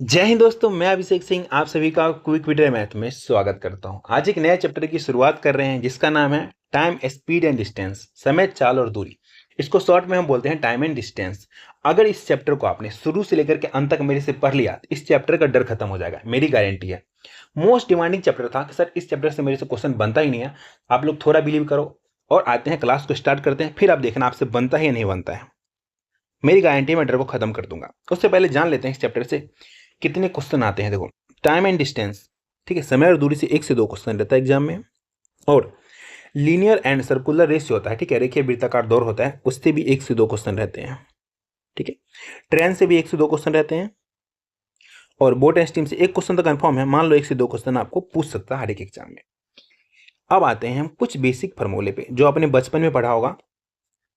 जय हिंद दोस्तों, मैं अभिषेक सिंह आप सभी का क्विक वीडियो मैथ में स्वागत करता हूं। आज एक नए चैप्टर की शुरुआत कर रहे हैं जिसका नाम है टाइम, स्पीड एंड डिस्टेंस, समय, चाल और दूरी। इसको शॉर्ट में हम बोलते हैं टाइम एंड डिस्टेंस। अगर इस चैप्टर को आपने शुरू से लेकर के अंत तक मेरे से पढ़ लिया तो इस चैप्टर का डर खत्म हो जाएगा, मेरी गारंटी है। मोस्ट डिमांडिंग चैप्टर था कि सर इस चैप्टर से मेरे से क्वेश्चन बनता ही नहीं है। आप लोग थोड़ा बिलीव करो और आते हैं, क्लास को स्टार्ट करते हैं, फिर आप देखना आपसे बनता है या नहीं बनता है। मेरी गारंटी मैं डर को खत्म कर दूंगा। उससे पहले जान लेते हैं इस चैप्टर से कितने क्वेश्चन आते हैं। देखो, टाइम एंड डिस्टेंस, ठीक है, समय और दूरी से 1 से 2 क्वेश्चन रहता है एग्जाम में। और लीनियर एंड सर्कुलर रेस जो होता है, ठीक है, रेखीय वृत्ताकार दौर होता है, उससे भी 1 से 2 क्वेश्चन रहते हैं। ठीक है, ट्रेन से भी 1 से 2 क्वेश्चन रहते हैं। और बोट एंड स्टीम से 1 क्वेश्चन तो कंफर्म है, मान लो 1 से 2 क्वेश्चन आपको पूछ सकता है हर एक एग्जाम में। अब आते हैं हम कुछ बेसिक फार्मूले पे जो आपने बचपन में पढ़ा होगा।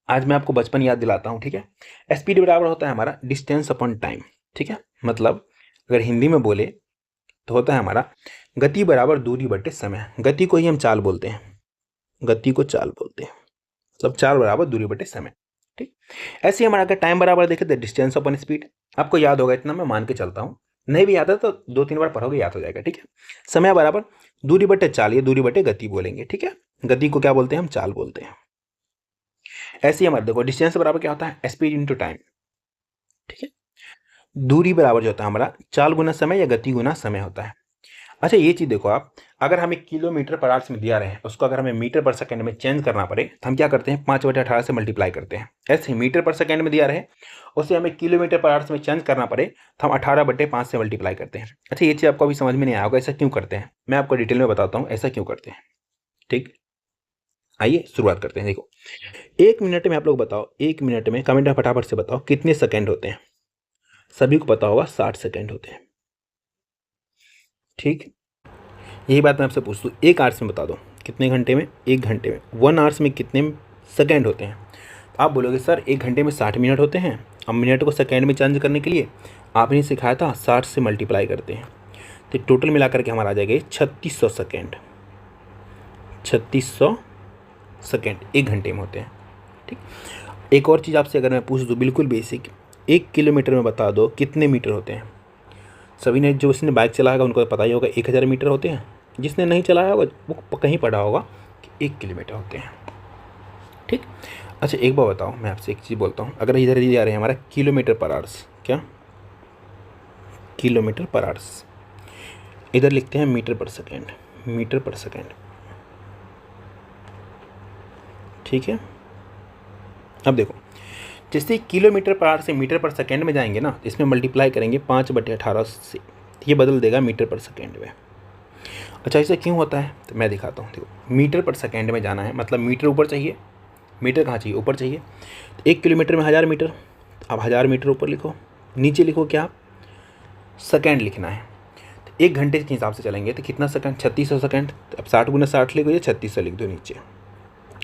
आज मैं आपको बचपन याद दिलाता हूँ। ठीक है, स्पीड बराबर होता है हमारा डिस्टेंस अपॉन टाइम। ठीक है, मतलब अगर हिंदी में बोले तो होता है हमारा गति बराबर दूरी बटे समय। गति को ही हम चाल बोलते हैं, गति को चाल बोलते हैं, मतलब चाल बराबर दूरी बटे समय। ठीक, ऐसे ही हमारा अगर टाइम बराबर देखे तो डिस्टेंस अपॉन स्पीड। आपको याद होगा, इतना मैं मान के चलता हूँ। नहीं भी याद है तो 2-3 बार पढ़ोगे याद हो जाएगा। ठीक है, समय बराबर दूरी बटे चाल, ये दूरी बटे गति बोलेंगे। ठीक है, गति को क्या बोलते हैं हम, चाल बोलते हैं। ऐसे ही हमारे देखो डिस्टेंस बराबर क्या होता है, स्पीड इंटू टाइम। ठीक है, दूरी बराबर जो होता है हमारा चाल गुना समय या गति गुना समय होता है। अच्छा, ये चीज़ देखो आप, अगर हमें किलोमीटर पर आवर्स में दिया रहे उसको अगर हमें मीटर पर सेकंड में चेंज करना पड़े तो हम क्या करते हैं, 5/18 से मल्टीप्लाई करते हैं। ऐसे ही मीटर पर सेकंड में दिया रहे उसे हमें किलोमीटर पर आवर्स में चेंज करना पड़े तो हम 18/5 से मल्टीप्लाई करते हैं। अच्छा, ये चीज़ आपको अभी समझ में नहीं आया होगा, ऐसा क्यों करते हैं, मैं आपको डिटेल में बताता हूँ ऐसा क्यों करते हैं। ठीक, आइए शुरुआत करते हैं। देखो, 1 मिनट में आप लोग बताओ, 1 मिनट में कमेंट में फटाफट से बताओ कितने सेकेंड होते हैं। सभी को पता होगा 60 सेकेंड होते हैं। ठीक, यही बात मैं आपसे पूछता हूँ, 1 आवर्स में बता दो कितने घंटे में, 1 घंटे में, 1 आवर्स में कितने सेकेंड होते हैं। तो आप बोलोगे सर 1 घंटे में 60 मिनट होते हैं। अब मिनट को सेकेंड में चेंज करने के लिए आपने सिखाया था 60 से मल्टीप्लाई करते हैं, तो टोटल मिला करके हमारा आ जाएगा 3600 सेकेंड। 3600 सेकेंड 1 घंटे में होते हैं। ठीक, एक और चीज़ आपसे अगर मैं पूछ दूँ बिल्कुल बेसिक, 1 किलोमीटर में बता दो कितने मीटर होते हैं। सभी ने, जो उसने बाइक चलाया होगा उनको पता ही होगा 1000 मीटर होते हैं। जिसने नहीं चलाया होगा वो कहीं पढ़ा होगा कि 1 किलोमीटर होते हैं। ठीक, अच्छा एक बार बताओ, मैं आपसे एक चीज़ बोलता हूँ, अगर इधर ही जा रहे हैं हमारा किलोमीटर पर आवर्स, क्या किलोमीटर पर आवर्स, इधर लिखते हैं मीटर पर सेकेंड, मीटर पर सेकेंड। ठीक है, अब देखो, जैसे किलोमीटर पर आवर से मीटर पर सेकेंड में जाएंगे ना, इसमें मल्टीप्लाई करेंगे 5/18 से, ये बदल देगा मीटर पर सेकेंड में। अच्छा, ऐसा क्यों होता है तो मैं दिखाता हूँ। देखो, मीटर पर सेकेंड में जाना है मतलब मीटर ऊपर चाहिए, मीटर कहाँ चाहिए, ऊपर चाहिए। तो 1 किलोमीटर में 1000 मीटर, अब 1000 मीटर ऊपर लिखो, नीचे लिखो क्या, सेकेंड लिखना है। तो 1 घंटे के हिसाब से चलेंगे तो कितना सेकंड, 3600 सेकंड। तो अब 60 गुना 60 लिखो, ये 3600 लिख दो नीचे।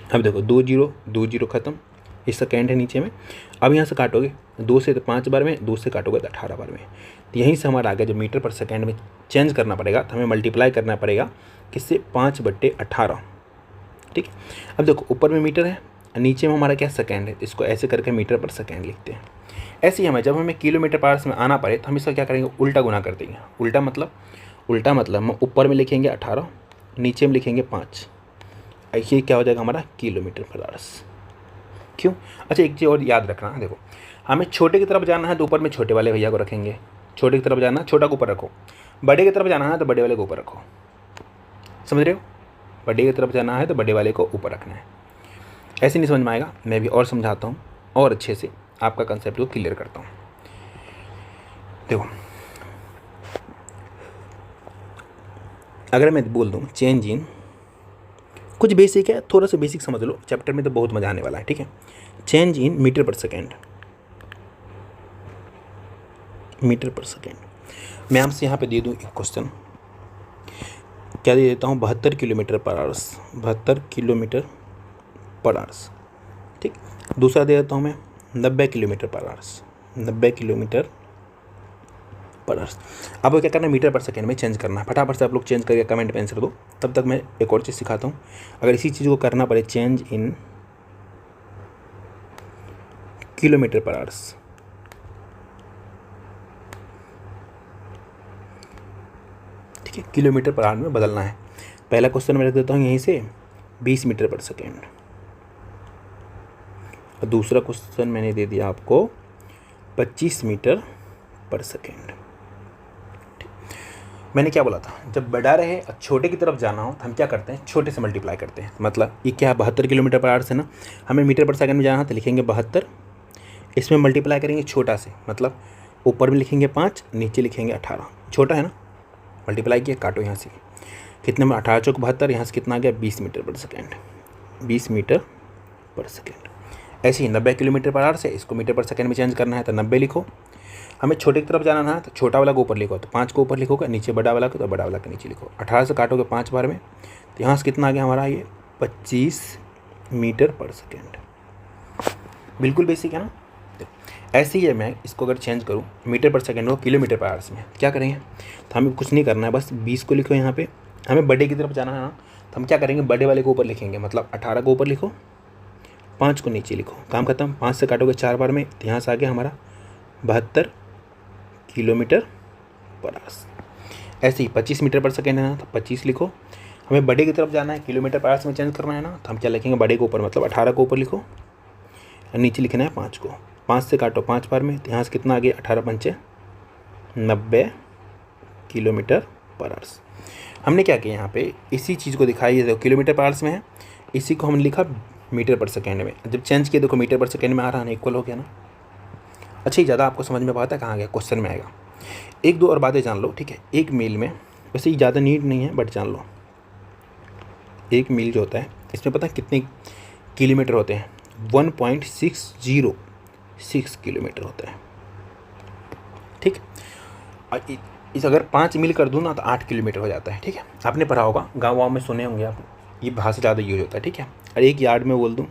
अब देखो 2 जीरो 2 जीरो खत्म, ये सेकेंड है नीचे में। अब यहाँ से काटोगे 2 से तो 5 बार में, 2 से काटोगे तो 18 बार में। तो यहीं से हमारा आ गया, जो मीटर पर सेकेंड में चेंज करना पड़ेगा तो हमें मल्टीप्लाई करना पड़ेगा किससे, 5/18। ठीक, अब देखो ऊपर में मीटर है, नीचे में हमारा क्या सेकेंड है, इसको ऐसे करके मीटर पर सेकेंड लिखते हैं। ऐसे ही हमें जब हमें किलोमीटर पर आवर्स में आना पड़े तो हम इसका क्या करेंगे, उल्टा गुना कर देंगे। उल्टा मतलब हम ऊपर में लिखेंगे 18, नीचे में लिखेंगे 5। ये क्या हो जाएगा हमारा किलोमीटर पर आवर्स। क्यों, अच्छा एक चीज़ और याद रखना, देखो हमें छोटे की तरफ जाना है तो ऊपर में छोटे वाले भैया को रखेंगे, छोटे की तरफ जाना है छोटा को ऊपर रखो, बड़े की तरफ जाना है तो बड़े वाले को ऊपर रखो। समझ रहे हो, बड़े की तरफ जाना है तो बड़े वाले को ऊपर रखना है। ऐसे नहीं समझ में आएगा, मैं भी और समझाता हूँ और अच्छे से आपका कंसेप्ट को क्लियर करता हूँ। देखो, अगर मैं बोल दूँ चेंज इन, कुछ बेसिक है, थोड़ा सा बेसिक समझ लो, चैप्टर में तो बहुत मजा आने वाला है। ठीक है, चेंज इन मीटर पर सेकेंड, मीटर पर सेकेंड। मैं आपसे यहाँ पे दे दूँ एक क्वेश्चन, क्या दे देता हूँ, 72 kilometre per hours, 72 kilometre per hours. ठीक, दूसरा दे देता हूँ मैं 90 kilometre per hours, 90 kilometre per hours. अब क्या करना है, मीटर पर सेकेंड में चेंज करना है। फटाफट से आप लोग चेंज करके कमेंट में आंसर दो, तब तक मैं एक और चीज़ सिखाता हूँ। अगर इसी चीज़ को करना पड़े, change in kilometre per hours, ठीक है, किलोमीटर पर आवर में बदलना है। पहला क्वेश्चन मैं रख देता हूँ यहीं से 20 मीटर पर सेकेंड, और दूसरा क्वेश्चन मैंने दे दिया आपको 25 मीटर पर सेकेंड। मैंने क्या बोला था, जब बड़ा रहे और छोटे की तरफ जाना हो तो हम क्या करते हैं, छोटे से मल्टीप्लाई करते हैं। मतलब ये क्या है, 72 किलोमीटर पर आवर से ना, हमें मीटर पर सेकंड में जाना है तो लिखेंगे 72, इसमें मल्टीप्लाई करेंगे छोटा से, मतलब ऊपर में लिखेंगे 5, नीचे लिखेंगे 18, छोटा है ना, मल्टीप्लाई किया, काटो यहाँ से, कितने में 18 चौक 72, यहाँ से कितना आ गया 20 मीटर पर सेकेंड, 20 मीटर पर सेकेंड। ऐसे ही 90 किलोमीटर पर आवर से इसको मीटर पर सेकेंड में चेंज करना है तो 90 लिखो। हमें छोटे की तरफ जाना है तो छोटा वाला को ऊपर लिखो, तो 5 को ऊपर लिखोगे, नीचे बड़ा वाला को तो बड़ा वाला के नीचे लिखो। 18 से काटोगे 5 बार में तो यहाँ से कितना आ गया हमारा, ये 25 मीटर पर सेकेंड। बिल्कुल बेसिक है ना। ऐसे ही है, मैं इसको अगर चेंज करूँ मीटर पर सेकेंड हो किलोमीटर पर आवर्स में, क्या करेंगे, तो हमें कुछ नहीं करना है, बस 20 को लिखो यहाँ पे। हमें बड़े की तरफ जाना है ना, तो हम क्या करेंगे, बड़े वाले को ऊपर लिखेंगे, मतलब 18 को ऊपर लिखो, 5 को नीचे लिखो, काम खत्म। 5 से काटोगे 4 बार में तो यहाँ से आ गया हमारा 72 किलोमीटर पर आवर्स। ऐसे ही 25 मीटर पर सेकेंड है ना, तो 25 लिखो। हमें बड़े की तरफ जाना है, किलोमीटर पर आवर्स में चेंज करना है ना, तो हम क्या लिखेंगे, बड़े के ऊपर मतलब 18 को ऊपर लिखो, और नीचे लिखना है 5 को। 5 से काटो 5 बार में तो यहाँ से कितना आ गया, 18 पंचे 90 किलोमीटर पर आवर्स। हमने क्या किया यहाँ पे, इसी चीज़ को दिखाई, देखो किलोमीटर पर आवर्स में है, इसी को हमने लिखा मीटर पर सेकेंड में। जब चेंज किया देखो मीटर पर सेकेंड में आ रहा है ना, इक्वल हो गया ना। अच्छा, ज़्यादा आपको समझ में पाता है कहाँ गया, क्वेश्चन में आएगा। एक दो और बातें जान लो, ठीक है। एक मील में, वैसे ही ज़्यादा नीड नहीं है बट जान लो, एक मील जो होता है इसमें पता है कितने किलोमीटर होते हैं, 1.606 किलोमीटर होता है, ठीक। इस अगर 5 मील कर दूँ ना तो 8 किलोमीटर हो जाता है, ठीक है। आपने पढ़ा होगा, गाँव वाँव में सुने होंगे आप, ये भाषा ज़्यादा यूज होता है, ठीक है। और एक यार्ड में बोल दूँ,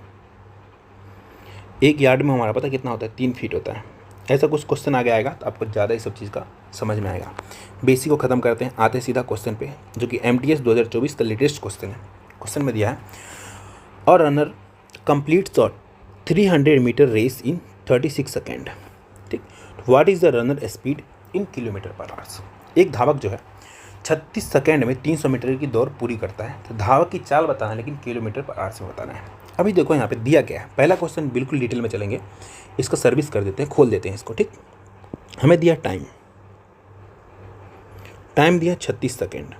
एक यार्ड में हमारा पता कितना होता है, 3 फीट होता है। ऐसा कुछ क्वेश्चन आगे आएगा तो आपको ज़्यादा इस सब चीज़ का समझ में आएगा। बेसिक को ख़त्म करते हैं, आते हैं सीधा क्वेश्चन पे, जो कि MTS 2024 का लेटेस्ट क्वेश्चन है। क्वेश्चन में दिया है, और runner complete shot 300 metre race in 36 second, ठीक। What is the runner speed in kilometre per hours. एक धावक जो है 36 सेकेंड में 300 मीटर की दौड़ पूरी करता है, तो धावक की चाल बताना है, लेकिन किलोमीटर पर आवर्स में बताना है। अभी देखो यहाँ पे दिया क्या है, पहला क्वेश्चन बिल्कुल डिटेल में चलेंगे, इसका सर्विस कर देते हैं, खोल देते हैं इसको, ठीक। हमें दिया टाइम दिया 36 सेकेंड,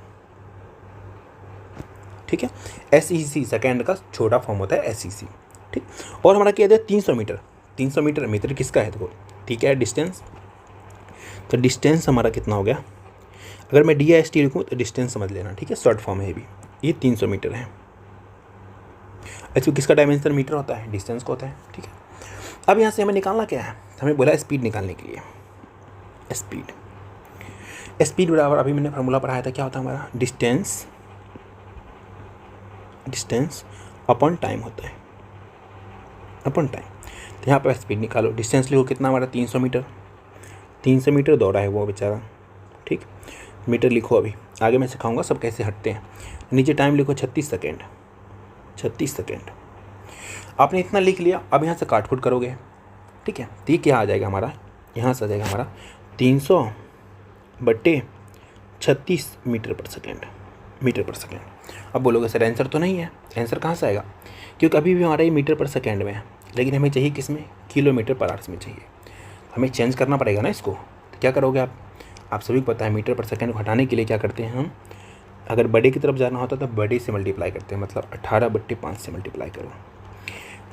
ठीक है। SEC सेकेंड का छोटा फॉर्म होता है SEC, ठीक। और हमारा क्या दिया 300 मीटर, 300 मीटर, मीटर किसका है देखो, ठीक है, डिस्टेंस। तो डिस्टेंस हमारा कितना हो गया, अगर मैं DIST लिखूँ तो डिस्टेंस समझ लेना, ठीक है, शॉर्ट फॉर्म है भी। ये 300 मीटर है। अच्छा, किसका डायमेंशन मीटर होता है, डिस्टेंस को होता है, ठीक है। अब यहाँ से हमें निकालना क्या है, हमें बोला स्पीड निकालने के लिए। स्पीड बराबर, अभी मैंने फार्मूला पढ़ाया था, क्या होता है हमारा, डिस्टेंस अपॉन टाइम होता है, अपॉन टाइम। तो यहाँ पर स्पीड निकालो, डिस्टेंस लिखो कितना हमारा 300 मीटर, 300 मीटर दौड़ा है वो बेचारा, ठीक। मीटर लिखो, अभी आगे मैं सिखाऊंगा सब कैसे हटते हैं। नीचे टाइम लिखो 36 सेकेंड, 36 सेकेंड। आपने इतना लिख लिया, अब यहाँ से काट फुट करोगे, ठीक है। तो ये क्या आ जाएगा हमारा, यहाँ से आ जाएगा हमारा 300/36 मीटर पर सेकेंड। अब बोलोगे सर आंसर तो नहीं है, आंसर कहाँ से आएगा, क्योंकि अभी भी हमारा ये मीटर पर सेकेंड में है, लेकिन हमें चाहिए किस में, किलोमीटर पर आवर्स में चाहिए। हमें चेंज करना पड़ेगा ना इसको। तो क्या करोगे आप सभी को पता है, मीटर पर सेकेंड को हटाने के लिए क्या करते हैं हम, अगर बड़े की तरफ जाना होता तो बड़े से मल्टीप्लाई करते हैं, मतलब 18/5 से मल्टीप्लाई करो।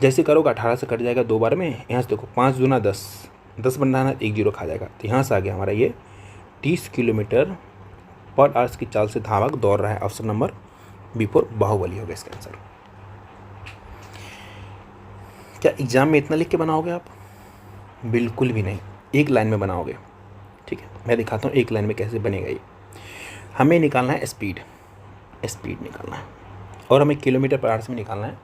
जैसे करोगे 18 से कट जाएगा 2 बार में, यहाँ से देखो 5 दूना 10, 10 बनाना 1 जीरो खा जाएगा। तो यहाँ से आ गया हमारा ये 30 किलोमीटर पर आवर्स की चाल से धावक दौड़ रहा है। ऑप्शन नंबर B4 बाहुबली होगा इसका आंसर। क्या एग्जाम में इतना लिख के बनाओगे आप, बिल्कुल भी नहीं, एक लाइन में बनाओगे, ठीक है। मैं दिखाता हूँ एक लाइन में कैसे बनेगा ये। हमें निकालना है स्पीड निकालना है, और हमें किलोमीटर पर आवर्स में निकालना है,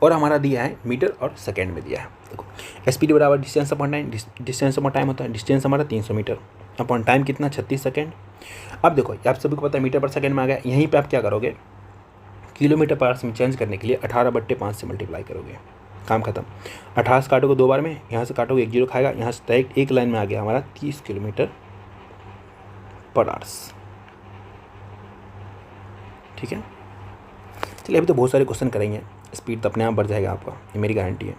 और हमारा दिया है मीटर और सेकेंड में दिया है। देखो स्पीड बराबर distance upon time, distance upon time होता है, डिस्टेंस हमारा 300 मीटर अपॉन टाइम कितना 36 सेकेंड। अब देखो आप सभी को पता है मीटर पर सेकेंड में आ गया, यहीं पे आप क्या करोगे, किलोमीटर पर आवर्स में चेंज करने के लिए 18/5 से मल्टीप्लाई करोगे, काम खत्म। 18 से काटोगे 2 बार में, यहाँ से काटोगे 1 जीरो खाएगा, यहाँ से डायरेक्ट एक लाइन में आ गया हमारा 30 किलोमीटर पर आवर्स। ठीक है। चलिए अभी तो बहुत सारे क्वेश्चन करेंगे, स्पीड तो अपने आप बढ़ जाएगा आपका, ये मेरी गारंटी है।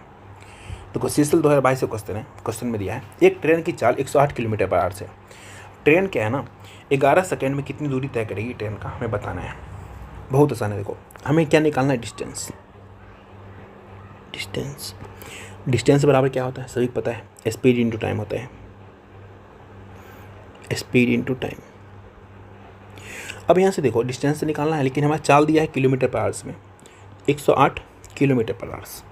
तो सीसल 2022 से क्वेश्चन है। क्वेश्चन में दिया है एक ट्रेन की चाल 108 किलोमीटर पर आवर से। ट्रेन क्या है ना, 11 सेकेंड में कितनी दूरी तय करेगी ट्रेन का हमें बताना है। बहुत आसान है। देखो हमें क्या निकालना है, डिस्टेंस। डिस्टेंस बराबर क्या होता है, सभी को पता है, स्पीड इंटू टाइम होता है, स्पीड इंटू टाइम। अब यहाँ से देखो डिस्टेंस से निकालना है, लेकिन हमारा चाल दिया है किलोमीटर पर आवर्स में, 108 किलोमीटर पर आवर्स।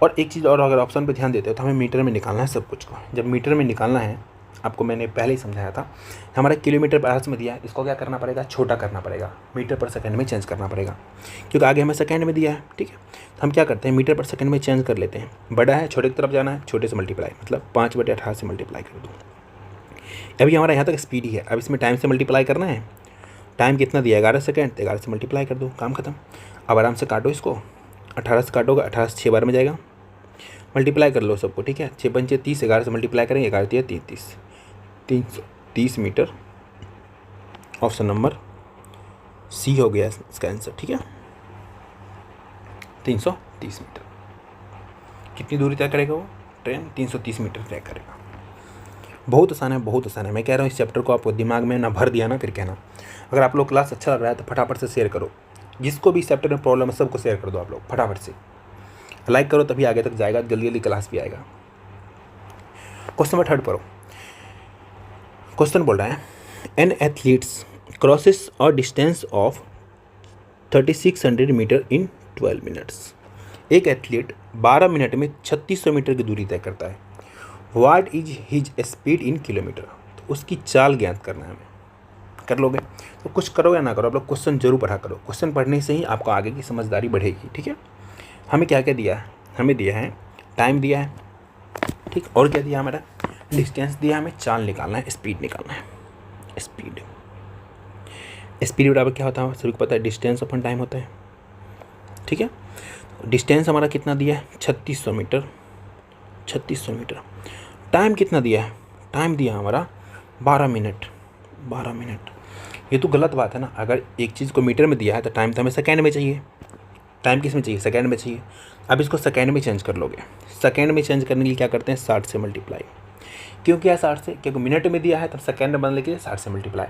और एक चीज़ और, अगर ऑप्शन पे ध्यान देते हो तो हमें मीटर में निकालना है सब कुछ को। जब मीटर में निकालना है, आपको मैंने पहले ही समझाया था, हमारा किलोमीटर पर आवर्स में दिया है, इसको क्या करना पड़ेगा, छोटा करना पड़ेगा, मीटर पर सेकंड में चेंज करना पड़ेगा, क्योंकि आगे हमें सेकंड में दिया है। ठीक है, तो हम क्या करते हैं, मीटर पर सेकंड में चेंज कर लेते हैं। बड़ा है, छोटे की तरफ जाना है, छोटे से मल्टीप्लाई, मतलब 5/18 से मल्टीप्लाई कर दो। अभी हमारा यहाँ तक स्पीड ही है, अब इसमें टाइम से मल्टीप्लाई करना है। टाइम कितना दिया, 11 सेकंड, तो 11 से मल्टीप्लाई कर दो, काम खत्म। अब आराम से काटो इसको, 18 से काटोगे, 18 से 6 बार में जाएगा, मल्टीप्लाई कर लो सबको। ठीक है, 6 पंचे 30, 11 से मल्टीप्लाई करेंगे, 11 3 33, 330 मीटर। ऑप्शन नंबर सी हो गया इसका आंसर। ठीक है, 330 मीटर। कितनी दूरी तय करेगा वो ट्रेन, 330 मीटर तय करेगा। बहुत आसान है, बहुत आसान है। मैं कह रहा हूँ इस चैप्टर को आपको दिमाग में ना भर दिया ना, फिर कहना। अगर आप लोग क्लास अच्छा लग रहा है तो फटाफट से शेयर करो, जिसको भी इस चैप्टर में प्रॉब्लम है सबको शेयर कर दो आप लोग फटाफट से। लाइक करो तभी आगे तक जाएगा, जल्दी जल्दी क्लास भी आएगा। क्वेश्चन नंबर 3 पढ़ो। क्वेश्चन बोल रहा है एन एथलीट्स क्रॉसेस और distance of 3600 metre in 12 minutes. एक एथलीट 12 मिनट में 3600 मीटर की दूरी तय करता है। What is his speed in kilometre. तो उसकी चाल ज्ञात करना है हमें। कर लोगे तो कुछ करो या ना करो, आप लोग क्वेश्चन जरूर पढ़ा करो। क्वेश्चन पढ़ने से ही आपको आगे की समझदारी बढ़ेगी। ठीक है, हमें क्या क्या दिया है, हमें दिया है टाइम दिया है, ठीक, और क्या दिया हमारा, डिस्टेंस दिया, हमें चाल निकालना है, स्पीड निकालना है। स्पीड बराबर क्या होता है, सभी को पता है, डिस्टेंस अपन टाइम होता है। ठीक है, डिस्टेंस हमारा कितना दिया है, 3600 मीटर। 3600 मीटर। टाइम कितना दिया है, टाइम दिया हमारा 12 मिनट। 12 मिनट। ये तो गलत बात है ना, अगर एक चीज़ को मीटर में दिया है तो टाइम तो हमें सेकेंड में चाहिए। टाइम किस में चाहिए, सेकेंड में चाहिए। अब इसको सेकेंड में चेंज कर लोगे। सेकेंड में चेंज करने के लिए क्या करते हैं, 60 से मल्टीप्लाई। क्यों किया 60 से, क्योंकि मिनट में दिया है तब सेकेंड में बदलने के लिए 60 से मल्टीप्लाई।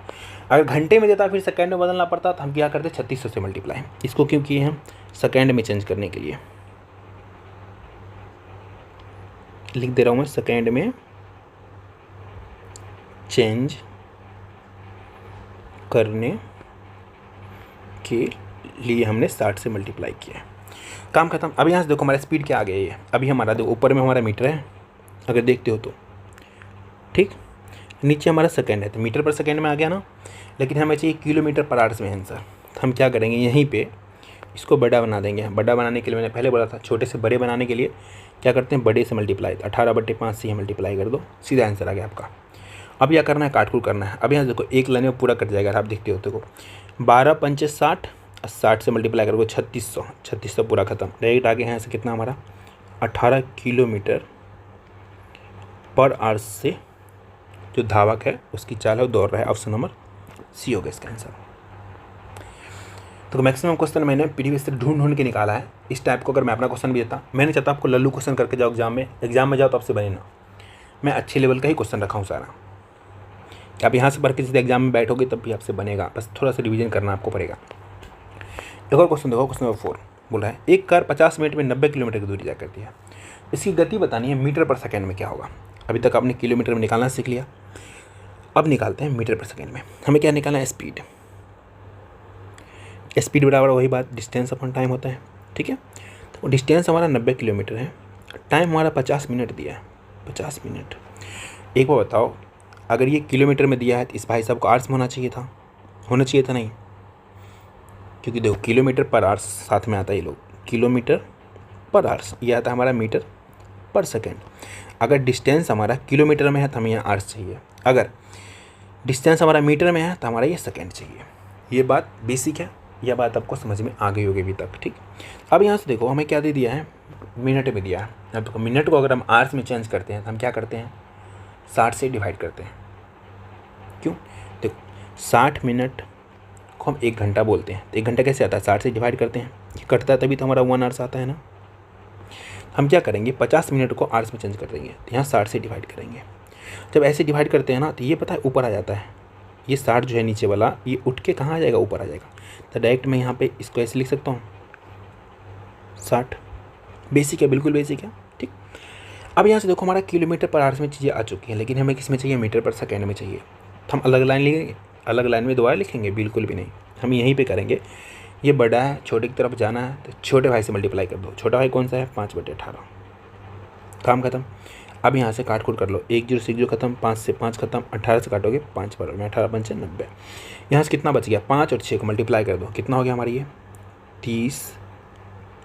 अगर घंटे में देता फिर सेकेंड में बदलना पड़ता तो हम क्या करते 3600 से मल्टीप्लाई। इसको क्यों किए हम, सेकेंड में चेंज करने के लिए। लिख दे रहा हूँ मैं, सेकेंड में चेंज करने के लिए हमने 60 से मल्टीप्लाई किया। काम खत्म। अब यहाँ से देखो हमारा स्पीड क्या आ गया है, अभी हमारा देखो ऊपर में हमारा मीटर है, अगर देखते हो तो, ठीक, नीचे हमारा सेकंड है, तो मीटर पर सेकंड में आ गया ना, लेकिन हमें चाहिए किलोमीटर पर आवर्स में आंसर। तो हम क्या करेंगे, यहीं पे इसको बड़ा बना देंगे। बड़ा बनाने के लिए मैंने पहले बोला था, छोटे से बड़े बनाने के लिए क्या करते हैं, बड़े से मल्टीप्लाई, 18/5 से मल्टीप्लाई कर दो, सीधा आंसर आ गया आपका। अब क्या करना है, काटकुट करना है। अब यहाँ देखो एक लाइन में पूरा कट जाएगा, आप देखते हो देखो 12 पंचे 60, 60 से मल्टीप्लाई करोगे 3600, 3600 पूरा खत्म। डायरेक्ट आगे यहाँ से कितना हमारा 18 किलोमीटर पर आवर्स से जो धावक है उसकी चाल है वो दौड़ रहा है। ऑप्शन नंबर सी होगा इसका आंसर। तो मैक्सिमम क्वेश्चन मैंने प्रीवियस से ढूंढ के निकाला है। इस टाइप को अगर मैं अपना क्वेश्चन भी देता, मैंने चाहता आपको लल्लू क्वेश्चन करके जाओ एग्जाम में जाओ तो आपसे बने ना। मैं अच्छे लेवल का ही क्वेश्चन रखा हूँ सारा। आप यहाँ से पढ़ के सीधे एग्जाम में बैठोगे तब भी आपसे बनेगा, बस थोड़ा सा रिवीजन करना आपको पड़ेगा। एक और क्वेश्चन देखो, क्वेश्चन नंबर 4 बोला है एक कार 50 मिनट में 90 किलोमीटर की दूरी तय करती है। इसकी गति बतानी है मीटर पर सेकेंड में क्या होगा। अभी तक आपने किलोमीटर में निकालना सीख लिया, अब निकालते हैं मीटर पर सेकेंड में। हमें क्या निकालना है, स्पीड। स्पीड बराबर वही बात, डिस्टेंस अपॉन टाइम होता है। ठीक है, तो डिस्टेंस हमारा 90 किलोमीटर है, टाइम हमारा 50 मिनट दिया है, 50 मिनट। एक बार बताओ, अगर ये किलोमीटर में दिया है तो इस भाई साहब को आवर्स में होना चाहिए था नहीं, क्योंकि देखो किलोमीटर पर आवर्स साथ में आता है, ये लोग किलोमीटर पर आवर्स, ये आता है हमारा मीटर पर सेकेंड। अगर डिस्टेंस हमारा किलोमीटर में है तो हमें यहाँ आवर्स चाहिए, अगर डिस्टेंस हमारा मीटर में है तो हमारा ये सेकेंड चाहिए। ये बात बेसिक है, यह बात आपको समझ में आ गई होगी अभी तक। ठीक, अब यहाँ से देखो हमें क्या दे दिया है, मिनट में दिया है। अब देखो मिनट को अगर हम आवर्स में चेंज करते हैं तो हम क्या करते हैं, 60 से डिवाइड करते हैं। क्यों, देखो 60 मिनट को हम 1 घंटा बोलते हैं, तो 1 घंटा कैसे आता है, 60 से डिवाइड करते हैं, ये कटता है तभी तो हमारा 1 आवर्स आता है ना। हम क्या करेंगे, 50 मिनट को आवर्स में चेंज कर देंगे, तो यहाँ 60 से डिवाइड करेंगे। जब ऐसे डिवाइड करते हैं ना तो ये पता है ऊपर आ जाता है, ये 60 जो है नीचे वाला ये उठ के कहाँ आ जाएगा, ऊपर आ जाएगा। तो डायरेक्ट मैं यहाँ पे इसको ऐसे लिख सकता हूँ 60। बेसिक है, बिल्कुल बेसिक है, ठीक। अब यहाँ से देखो हमारा किलोमीटर पर आवर्स में चीज़ें आ चुकी हैं, लेकिन हमें किस में चाहिए, मीटर पर सेकेंड में चाहिए। तो हम अलग लाइन लिखेंगे, अलग लाइन में दोबारा लिखेंगे, बिल्कुल भी नहीं, हम यहीं पे करेंगे। ये बड़ा है, छोटे की तरफ जाना है तो छोटे भाई से मल्टीप्लाई कर दो। छोटा भाई कौन सा है, 5/18, काम खत्म। अब यहाँ से काट कूट कर लो, 1 0 से 1 0 खत्म, 5 से 5 खत्म, 18 से काटोगे 5 बार में, 18 5 90। यहाँ से कितना बच गया, 5 और 6 को मल्टीप्लाई कर दो, कितना हो गया हमारी ये 30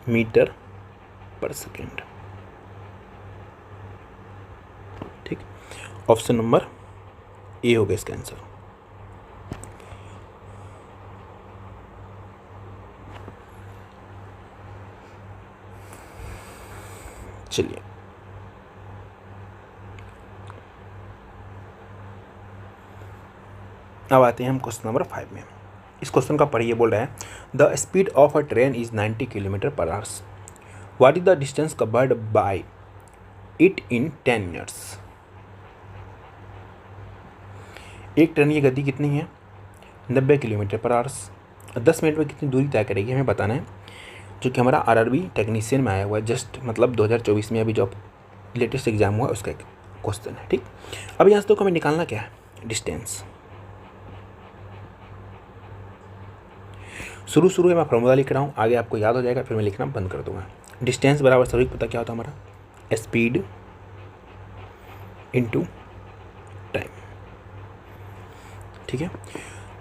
मीटर पर सेकेंड, ठीक। ऑप्शन नंबर ए हो गया इसका आंसर। चलिए अब आते हैं हम क्वेश्चन नंबर 5 में। इस क्वेश्चन का पढ़िए, बोल रहा है the speed of a train is 90 kilometre per hours, what is the distance covered by it in 10 minutes. एक ट्रेन की गति कितनी है, 90 किलोमीटर पर आवर्स, 10 मिनट में कितनी दूरी तय करेगी, हमें बताना है। जो कि हमारा आरआरबी टेक्नीशियन में आया हुआ है, जस्ट मतलब 2024 में अभी जो लेटेस्ट एग्जाम हुआ है उसका एक क्वेश्चन है, ठीक। अब यहाँ से तो हमें निकालना क्या है, डिस्टेंस। शुरू में मैं फॉर्मूला लिख रहा हूँ, आगे आपको याद हो जाएगा, फिर मैं लिखना बंद कर दूंगा। डिस्टेंस बराबर सभी को पता क्या होता है हमारा, स्पीड इनटू टाइम, ठीक है।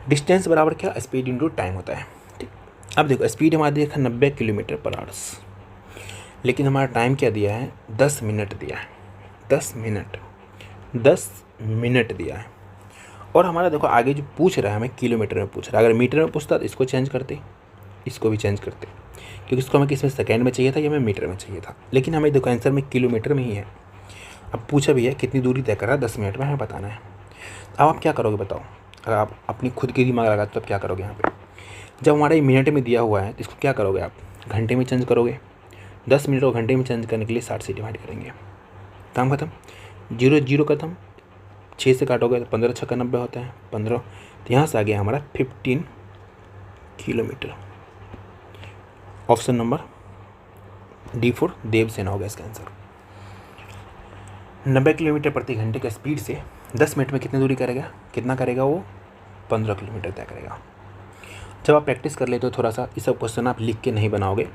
डिस्टेंस बराबर क्या, स्पीड इनटू टाइम होता है, ठीक। अब देखो स्पीड हमारा देखा 90 किलोमीटर पर आवर्स, लेकिन हमारा टाइम क्या दिया है, 10 मिनट दिया है, 10 मिनट दिया है। और हमारा देखो आगे जो पूछ रहा है हमें किलोमीटर में पूछ रहा है, अगर मीटर में पूछता तो इसको चेंज करते, इसको भी चेंज करते, क्योंकि इसको हमें किस में सेकेंड में चाहिए था या हमें मीटर में चाहिए था, लेकिन हमें देखो आंसर में किलोमीटर में ही है। अब पूछा भी है कितनी दूरी तय कर रहा है, 10 मिनट में हमें बताना है। अब आप क्या करोगे बताओ, अगर आप अपनी खुद की दिमाग लगाते तो आप क्या करोगे, यहाँ पे जब हमारा ये मिनट में दिया हुआ है तो इसको क्या करोगे आप, घंटे में चेंज करोगे। 10 मिनट को घंटे में चेंज करने के लिए 60 से डिवाइड करेंगे, काम खत्म, 0 0 खत्म, 6 से काटोगे तो 15 6 90 होता है 15, तो यहाँ से आ गया हमारा 15 kilometre. Option number D for Devsena हो गया इसका आंसर। 90 किलोमीटर प्रति घंटे के स्पीड से 10 मिनट में कितनी दूरी करेगा, कितना करेगा वो, 15 किलोमीटर तय करेगा। जब आप प्रैक्टिस कर लेते हो थोड़ा सा, ये सब क्वेश्चन आप लिख के नहीं बनाओगे,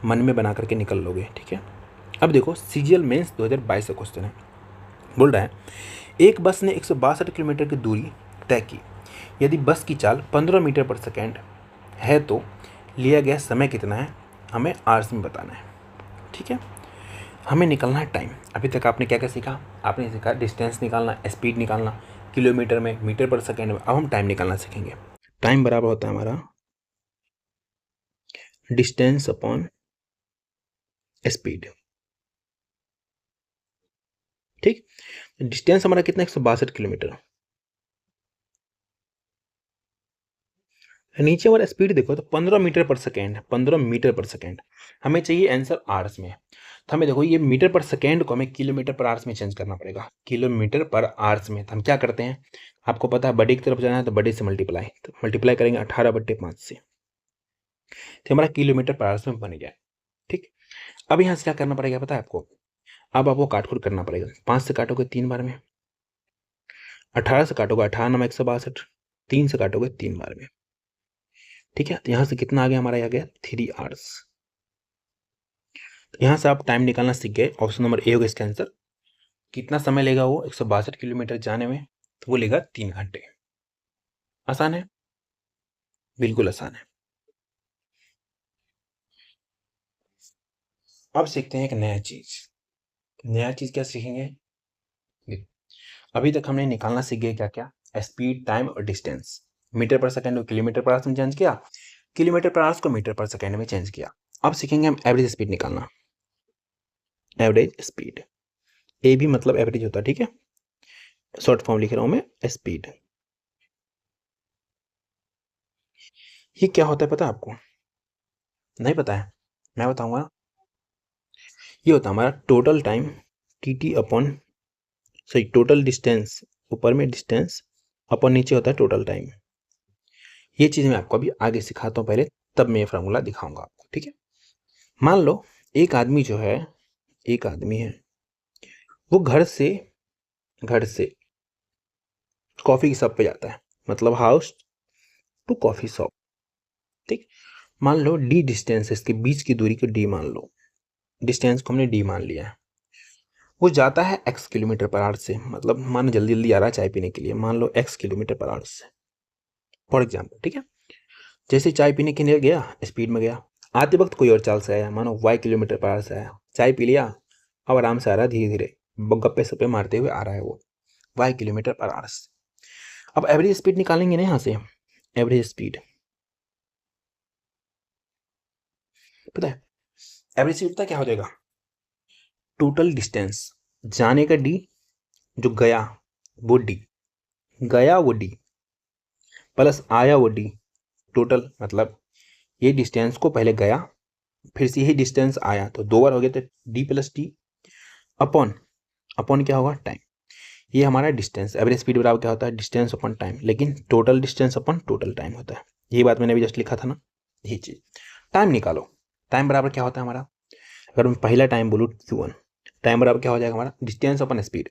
मन में बना करके निकल लोगे, ठीक है। अब देखो सीजीएल मेंस 2022 का क्वेश्चन है, बोल रहा है एक बस ने 162 किलोमीटर की दूरी तय की, यदि बस की चाल 15 मीटर पर सेकेंड है तो लिया गया समय कितना है, हमें आवर्स में बताना है, ठीक है। हमें निकालना है टाइम। अभी तक आपने क्या क्या सीखा, आपने सीखा डिस्टेंस निकालना, स्पीड निकालना, किलोमीटर में, मीटर पर सेकेंड में। अब हम टाइम निकालना सीखेंगे। टाइम बराबर होता है हमारा डिस्टेंस अपॉन स्पीड, ठीक। डिस्टेंस हमारा कितना, 162 किलोमीटर, नीचे वाला स्पीड देखो तो 15 मीटर पर सेकेंड, 15 मीटर पर सेकेंड। हमें चाहिए आंसर आवर्स में, तो हमें देखो ये मीटर पर सेकेंड को हमें किलोमीटर पर आवर्स में चेंज करना पड़ेगा, किलोमीटर पर आवर्स में। तो हम क्या करते हैं, आपको पता है बड़े की तरफ जाना है तो बड़े से मल्टीप्लाई, तो मल्टीप्लाई करेंगे 18/5 से, तो हमारा किलोमीटर पर आवर्स में बन गया, ठीक। अब यहाँ से क्या करना पड़ेगा पता है आपको, अब आपको काटकुट करना पड़ेगा। 5 से काटोगे 3 बार में, 18 से काटोगे 18 9 162, 3 से काटोगे 3 बार में, ठीक है। तो यहाँ से कितना आ गया हमारा, आ गया 3 आवर्स। तो यहाँ से आप टाइम निकालना सीख गए, ऑप्शन नंबर ए होगा इसका आंसर। कितना समय लेगा वो 162 किलोमीटर जाने में, तो वो लेगा 3 घंटे। आसान है, बिल्कुल आसान है। अब सीखते हैं एक नया चीज। नया चीज क्या सीखेंगे, अभी तक हमने निकालना सीख गए क्या क्या, स्पीड, टाइम और डिस्टेंस। मीटर पर सेकेंड को किलोमीटर पर आवर्स में चेंज किया, किलोमीटर पर आवर्स को मीटर पर सेकेंड में चेंज किया। अब सीखेंगे हम एवरेज स्पीड निकालना, एवरेज स्पीड, ए भी मतलब एवरेज होता है, ठीक है। शॉर्ट फॉर्म लिख रहा हूं मैं, स्पीड। ये क्या होता है पता है आपको? नहीं पता है? मैं बताऊंगा। ये होता है हमारा total time, T T upon, सही, टोटल डिस्टेंस, ऊपर में डिस्टेंस अपॉन नीचे होता है टोटल टाइम। ये चीज़ मैं आपको अभी आगे सिखाता हूँ पहले, तब मैं ये फार्मूला दिखाऊंगा आपको, ठीक है। मान लो एक आदमी जो है, एक आदमी है, वो घर से कॉफ़ी की शॉप पे जाता है, मतलब हाउस टू कॉफ़ी शॉप, ठीक। मान लो डी डिस्टेंस है, इसके बीच की दूरी को डी मान लो, डिस्टेंस को हमने डी मान लिया है। वो जाता है x किलोमीटर पर आवर से, मतलब मान जल्दी जल्दी आ रहा है चाय पीने के लिए, मान लो x किलोमीटर पर आवर से, फॉर एग्जाम्पल, ठीक है। जैसे चाय पीने के लिए गया, स्पीड में गया, आते वक्त कोई और चाल से आया, मानो y किलोमीटर पर आवर से आया, चाय पी लिया, अब आराम से आ रहा है, धीरे धीरे गप्पे सप्पे मारते हुए आ रहा है वो y किलोमीटर पर आवर से। अब एवरेज स्पीड निकालेंगे ना यहाँ से, एवरेज स्पीड पता है, एवरेज स्पीड पता क्या हो जाएगा? टोटल डिस्टेंस, जाने का डी, जो गया वो डी, गया वो डी, प्लस आया वो डी, टोटल मतलब ये डिस्टेंस को पहले गया, फिर से यही डिस्टेंस आया, तो दो बार हो गया, तो D plus D upon, upon क्या होगा? टाइम। ये हमारा डिस्टेंस, एवरेज स्पीड बराबर क्या होता है? डिस्टेंस अपॉन टाइम, लेकिन total distance upon total time होता है। यही बात मैंने अभी जस्ट लिखा था ना, ये चीज। टाइम निकालो, टाइम बराबर क्या होता है हमारा? अगर मैं पहला टाइम बोलूँ Q1, टाइम बराबर क्या हो जाएगा हमारा? Distance upon speed,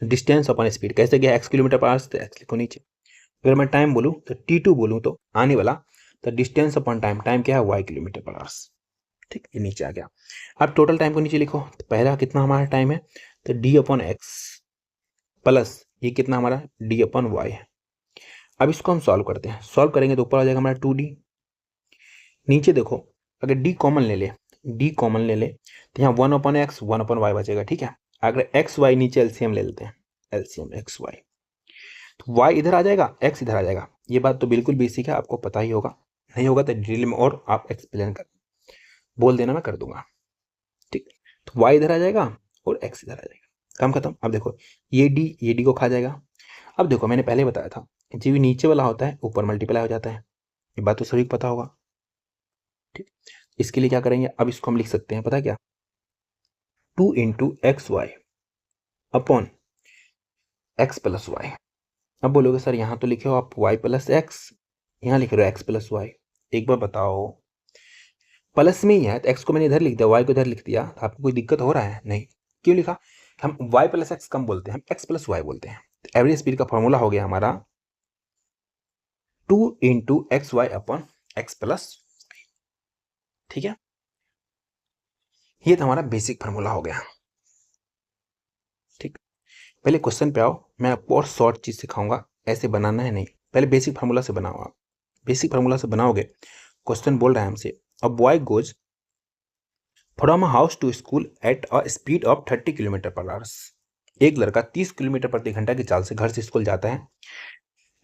distance upon speed कैसे गया? x किलोमीटर पर आवर से, x लिखो नीचे। अगर मैं टाइम बोलूँ तो T2 बोलूँ तो आने वाला, तो डिस्टेंस अपॉन टाइम, टाइम क्या है? y किलोमीटर पर आवर, ठीक, ये नीचे आ गया। अब टोटल टाइम को नीचे लिखो, तो पहला कितना हमारा टाइम है? तो d अपॉन एक्स, प्लस ये कितना हमारा? d अपॉन वाई है। अब इसको हम सॉल्व करते हैं, सॉल्व करेंगे तो ऊपर आ जाएगा हमारा 2d, नीचे देखो, अगर d कॉमन ले ले, d कॉमन ले ले, तो यहाँ 1 अपॉन एक्स 1 अपॉन वाई बचेगा, ठीक है। अगर एक्स वाई नीचे एलसीएम ले लेते हैं, एलसीएम एक्स वाई, तो y इधर आ जाएगा, x इधर आ जाएगा। ये बात तो बिल्कुल बेसिक है, आपको पता ही होगा, नहीं होगा तो डिटेल में और आप एक्सप्लेन कर बोल देना, मैं कर दूंगा, ठीक। तो y इधर आ जाएगा और x इधर आ जाएगा, काम खत्म। अब देखो ये d को खा जाएगा। अब देखो मैंने पहले बताया था, जो भी नीचे वाला होता है ऊपर मल्टीप्लाई हो जाता है, ये बात तो सभी को पता होगा, ठीक। इसके लिए क्या करेंगे? अब इसको हम लिख सकते हैं, पता क्या? 2 into X Y upon X plus Y. अब बोलोगे सर यहाँ तो लिखे हो आप y प्लस एक्स, यहाँ लिख रहे हो x प्लस वाई। एक बार बताओ, प्लस में ही है तो x को मैंने इधर लिख दिया, y को इधर लिख दिया, तो आपको कोई दिक्कत हो रहा है? नहीं। क्यों लिखा? हम y प्लस एक्स कम बोलते हैं, हम x प्लस वाई बोलते हैं। तो एवरेज स्पीड का फॉर्मूला हो गया हमारा 2 into X Y upon X plus, ठीक है। ये तो हमारा बेसिक फार्मूला हो गया, ठीक। पहले क्वेश्चन पे आओ, मैं आपको और शॉर्ट चीज सिखाऊंगा, ऐसे बनाना है नहीं, पहले बेसिक फार्मूला से बनाओ। आप बेसिक फार्मूला से बनाओगे, क्वेश्चन बोल रहा है हमसे, a boy goes from house to school at a speed of 30 kilometre per hours. एक लड़का 30 किलोमीटर प्रति घंटा की चाल से घर से स्कूल जाता है,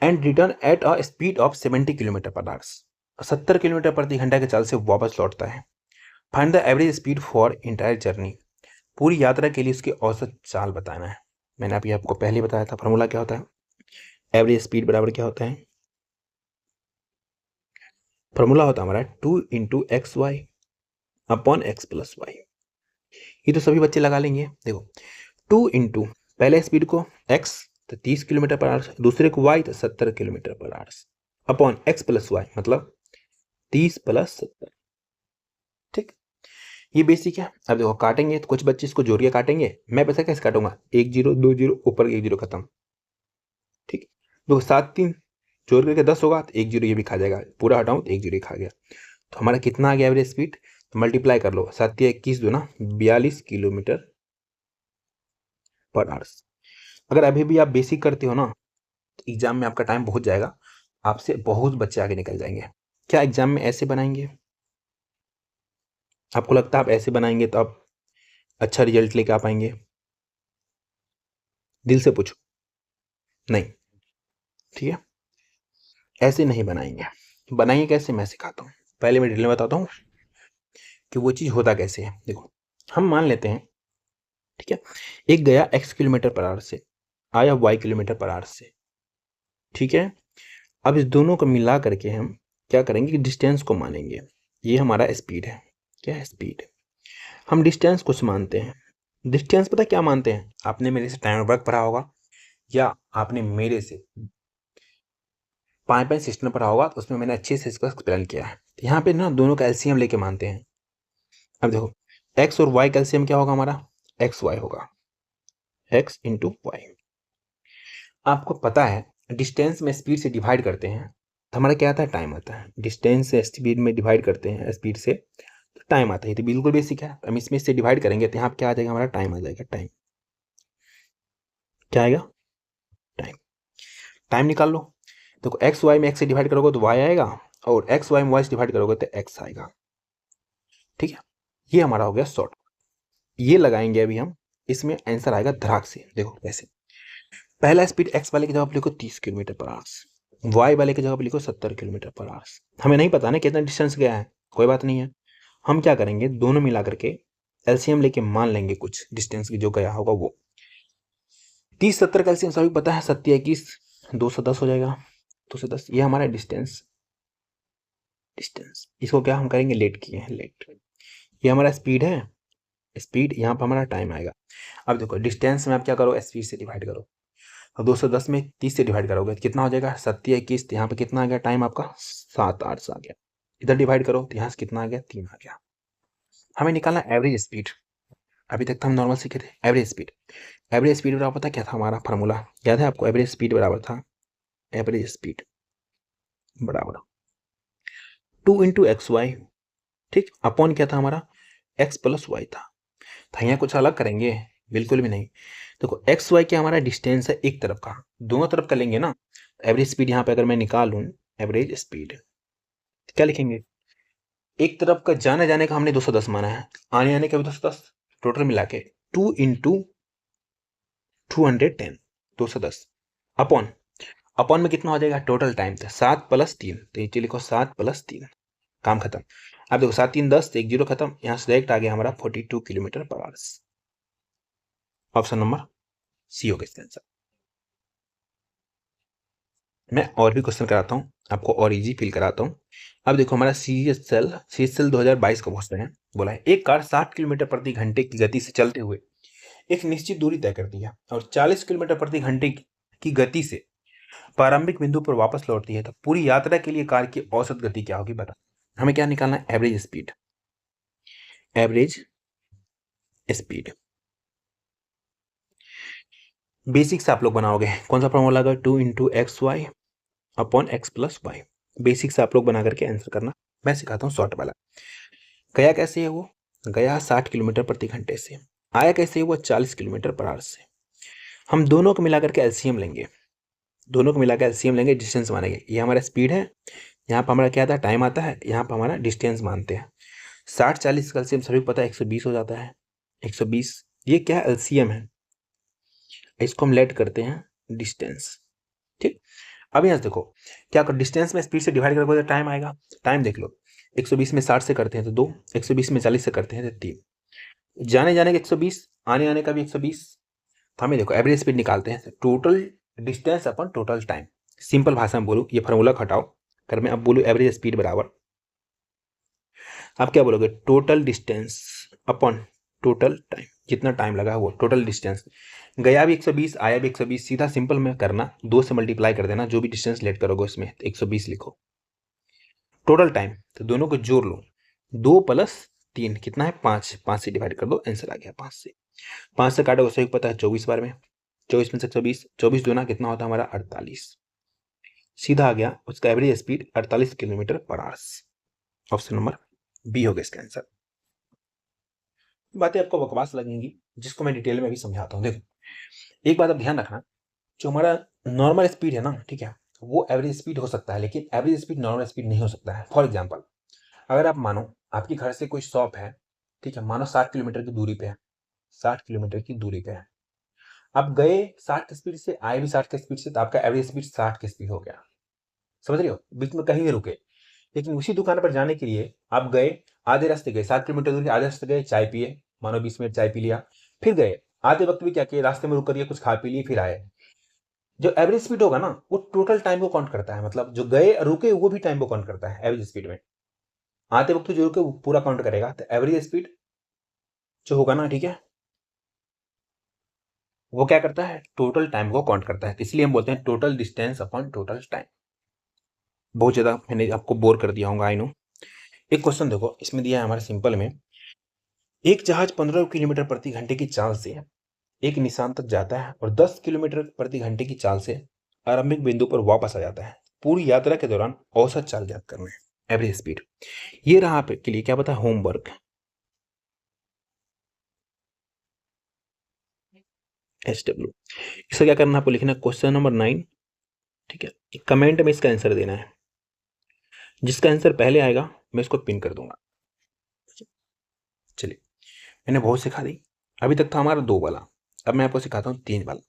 and return eight a speed of 70 kilometre per hours, 70 kilometre प्रति घंटा की चाल से वापस लौटता है। Find the average speed for entire journey. पूरी यात्रा के लिए उसकी औसत चाल बताना है। मैंने अभी आपको पहले बताया था फॉर्मूला क्या होता है, एवरेज स्पीड बराबर क्या होता है? फॉर्मूला होता है हमारा 2 into X Y upon X plus Y. ये तो सभी बच्चे लगा लेंगे। देखो 2 इंटू पहले स्पीड को x तो 30 किलोमीटर पर आवर्स, दूसरे को y तो 70 kilometre per hours, upon x plus Y मतलब 30 प्लस 70, ठीक। ये बेसिक है। अब देखो काटेंगे तो कुछ बच्चे इसको जोड़ के काटेंगे, मैं पैसा कैसे काटूंगा? 1 0 2 0 ऊपर 1 0 खत्म, ठीक। देखो 7 3 जोड़ करके 10 होगा, तो 1 0 ये भी खा जाएगा, पूरा हटाऊं तो 1 0 खा गया। तो हमारा कितना आ गया एवरेज स्पीड? तो मल्टीप्लाई कर लो, 7 21 2 ना 42 किलोमीटर पर आवर्स। अगर अभी भी आप बेसिक करते हो ना, तो एग्जाम में आपका टाइम बहुत जाएगा, आपसे बहुत बच्चे आगे निकल जाएंगे। क्या एग्जाम में ऐसे बनाएंगे? आपको लगता है आप ऐसे बनाएंगे तो आप अच्छा रिजल्ट लेके आ पाएंगे? दिल से पूछो, नहीं, ठीक है। ऐसे नहीं बनाएंगे। बनाइए कैसे, मैं सिखाता हूँ। पहले मैं डिटेल में बताता हूँ कि वो चीज़ होता कैसे है। देखो हम मान लेते हैं, ठीक है, एक गया x किलोमीटर पर आवर से, आया y किलोमीटर पर आवर से, ठीक है। अब इस दोनों को मिला करके हम क्या करेंगे कि डिस्टेंस को मानेंगे। ये हमारा स्पीड है, क्या है स्पीड। हम डिस्टेंस कुछ मानते हैं। डिस्टेंस पता क्या मानते हैं, आपने मेरे से टाइम वर्क पढ़ा होगा या आपने मेरे से पाइपलाइन सिस्टम पढ़ा होगा, तो उसमें मैंने अच्छे से इसका एक्सप्लेन किया है। तो यहाँ पे ना दोनों का एलसीएम लेके मानते हैं। अब देखो एक्स और वाई का एलसीएम क्या होगा हमारा, एक्स वाई होगा, एक्स इंटू वाई। आपको पता है डिस्टेंस में स्पीड से डिवाइड करते हैं तो हमारा क्या आता है, टाइम आता है। डिस्टेंस से स्पीड में डिवाइड करते हैं स्पीड से तो टाइम आता है। तो बिल्कुल बेसिक है। हम इसमें से डिवाइड करेंगे तो यहाँ पे क्या आ जाएगा, हमारा टाइम आ जाएगा। टाइम क्या आएगा, टाइम। टाइम निकाल लो। देखो एक्स वाई में एक्स से डिवाइड करोगे तो वाई आएगा, और एक्स वाई में वाई से डिवाइड करोगे तो एक्स आएगा। ठीक है, ये हमारा हो गया शॉर्ट। ये लगाएंगे अभी हम, इसमें आंसर आएगा धड़ाक से। देखो कैसे, पहला स्पीड एक्स वाले की जगह लिखो 30 किलोमीटर पर आवर, वाई वाले की जगह लिखो 70 किलोमीटर पर आवर। हमें नहीं पता ना कितना डिस्टेंस गया है, कोई बात नहीं है। हम क्या करेंगे, दोनों मिला करके एलसीएम लेके मान लेंगे कुछ डिस्टेंस की जो गया होगा वो। 30 70 का एलसीएम सभी पता है, 70 21 210 हो जाएगा, 210। ये हमारा डिस्टेंस। डिस्टेंस इसको क्या हम करेंगे, लेट किए हैं, लेट। ये हमारा स्पीड है, स्पीड। यहाँ पर हमारा टाइम आएगा। अब देखो डिस्टेंस में आप क्या करो, स्पीड से डिवाइड करो। अब 210 में 30 से डिवाइड करोगे तो कितना हो जाएगा, 70 21। यहाँ पे कितना आ गया टाइम आपका, 7 8 आ गया। इधर डिवाइड करो तो यहाँ से कितना आ गया, 3 आ गया। हमें निकालना एवरेज स्पीड। अभी तक तो हम नॉर्मल सीखे थे, एवरेज स्पीड। एवरेज स्पीड बराबर पता क्या था हमारा फार्मूला, याद है आपको। एवरेज स्पीड बराबर था, एवरेज स्पीड बराबर 2 इंटू एक्स वाई। ठीक, अपॉन क्या था हमारा, एक्स प्लस वाई था। तो यहाँ कुछ अलग करेंगे, बिल्कुल भी नहीं। देखो एक्स वाई क्या हमारा डिस्टेंस है एक तरफ का, दोनों तरफ का लेंगे ना। एवरेज स्पीड यहाँ पे अगर मैं निकालूं, एवरेज स्पीड क्या लिखेंगे, एक तरफ का जाने जाने का हमने 210 माना है, आने आने का भी 210, टोटल मिला के 2 इंटू 210, 210 अपॉन, अपॉन में कितना हो जाएगा, टोटल टाइम था 7 + 3। तो नीचे लिखो 7 + 3, काम खत्म। अब देखो 7 3 10, 1 0 खत्म। यहाँ से डायरेक्ट आ गया हमारा 42 kilometre per hour. Option number C हो गया इसका आंसर। मैं और भी क्वेश्चन कराता हूँ आपको, और इजी फील कराता हूँ। अब देखो हमारा CSL 2022 का क्वेश्चन है। बोला है एक कार 60 किलोमीटर प्रति घंटे की गति से चलते हुए एक निश्चित दूरी तय करती है और 40 किलोमीटर प्रति घंटे की गति से प्रारंभिक बिंदु पर वापस लौटती है। तो पूरी यात्रा के लिए कार की औसत गति क्या होगी बता। हमें क्या निकालना है, average speed. Average speed basics आप लोग बनाओगे, कौन सा फॉर्मूला लगा, 2 into X Y upon X plus Y. Basics आप लोग बना करके आंसर करना। मैं सिखाता हूँ शॉर्ट वाला। गया कैसे है वो, गया 60 किलोमीटर प्रति घंटे से, आया कैसे है वो 40 किलोमीटर पर आवर से। हम दोनों को मिलाकर के एलसीएम लेंगे, दोनों को मिलाकर एलसीएम लेंगे, डिस्टेंस मानेंगे। ये हमारा स्पीड है, यहाँ पर हमारा क्या आता है, टाइम आता है, यहाँ पर हमारा डिस्टेंस मानते हैं। 60 40 का एलसीएम सभी पता है 120 हो जाता है, 120। ये क्या एलसीएम है, इसको हम लेट करते हैं डिस्टेंस। ठीक, अब यहाँ से देखो क्या कर, डिस्टेंस में स्पीड से डिवाइड करोगे तो टाइम आएगा। टाइम देख लो, 120 में 60 से करते हैं तो 2, 120 में 40 से करते हैं तो 3, जाने जाने का 120, आने आने का भी 120। तो हमें देखो एवरेज स्पीड निकालते हैं, टोटल डिस्टेंस अपन टोटल टाइम। सिंपल भाषा में बोलूँ, ये फार्मूला हटाओ कर मैं अब बोलूँ एवरेज स्पीड बराबर, आप क्या बोलोगे, total distance upon total time. जितना टाइम लगा वो टोटल डिस्टेंस, गया भी 120 आया भी 120। सीधा सिंपल में करना, 2 से मल्टीप्लाई कर देना, जो भी डिस्टेंस लेट करोगे उसमें 120 लिखो। टोटल टाइम तो दोनों को जोड़ लो, 2 + 3 कितना है 5, 5 से डिवाइड कर दो, आंसर आ गया 5 से। 5 से काटोगे सही पता है 24 बार में, 24 में से 120, 24 दूना कितना होता है हमारा 48। सीधा आ गया उसका average speed 48 kilometre per hour. Option number B हो गया इसका आंसर। बातें आपको बकवास लगेंगी जिसको मैं डिटेल में भी समझाता हूँ। देखो एक बात आप ध्यान रखना, जो हमारा नॉर्मल स्पीड है ना, ठीक है, वो एवरेज स्पीड हो सकता है, लेकिन एवरेज स्पीड नॉर्मल स्पीड नहीं हो सकता है। फॉर एग्जांपल अगर आप मानो आपके घर से कोई शॉप है, ठीक है, मानो 60 किलोमीटर की दूरी पे है, 60 किलोमीटर की दूरी पे है, आप गए 60 की स्पीड से, आए भी 60 की स्पीड से, तो आपका एवरेज स्पीड 60 की स्पीड हो गया। समझ रहे हो, बीच में कहीं भी रुके। लेकिन उसी दुकान पर जाने के लिए आप गए, आधे रास्ते गए, 7 किलोमीटर दूरी, आधे रास्ते गए, चाय पिए, मानो 20 मिनट चाय पी लिया, फिर गए, आधे वक्त भी क्या किए, रास्ते में रुक करिए कुछ खा पी लिए, फिर आए। जो एवरेज स्पीड होगा ना वो टोटल टाइम को काउंट करता है, मतलब जो गए रुके वो भी टाइम को काउंट करता है एवरेज स्पीड में। आते वक्त जो रुके वो पूरा काउंट करेगा, तो एवरेज स्पीड जो होगा ना, ठीक है, वो क्या करता है, टोटल टाइम को काउंट करता है। इसलिए हम बोलते हैं total distance upon total time. बहुत ज्यादा मैंने आपको बोर कर दिया होगा, आई नो। एक क्वेश्चन देखो, इसमें दिया है हमारे सिंपल में, एक जहाज 15 किलोमीटर प्रति घंटे की चाल से एक निशान तक जाता है और 10 किलोमीटर प्रति घंटे की चाल से आरंभिक बिंदु पर वापस आ जाता है। पूरी यात्रा के दौरान औसत चाल ज्ञात करना है, एवरेज स्पीड। ये रहा आपके लिए क्या पता होमवर्क। SW इसका क्या करना है, आपको लिखना है क्वेश्चन नंबर 9, ठीक है। कमेंट में इसका आंसर देना है, जिसका आंसर पहले आएगा मैं इसको पिन कर दूंगा। चलिए, मैंने बहुत सिखा दी, अभी तक था हमारा 2 वाला, अब मैं आपको सिखाता हूँ 3 वाला।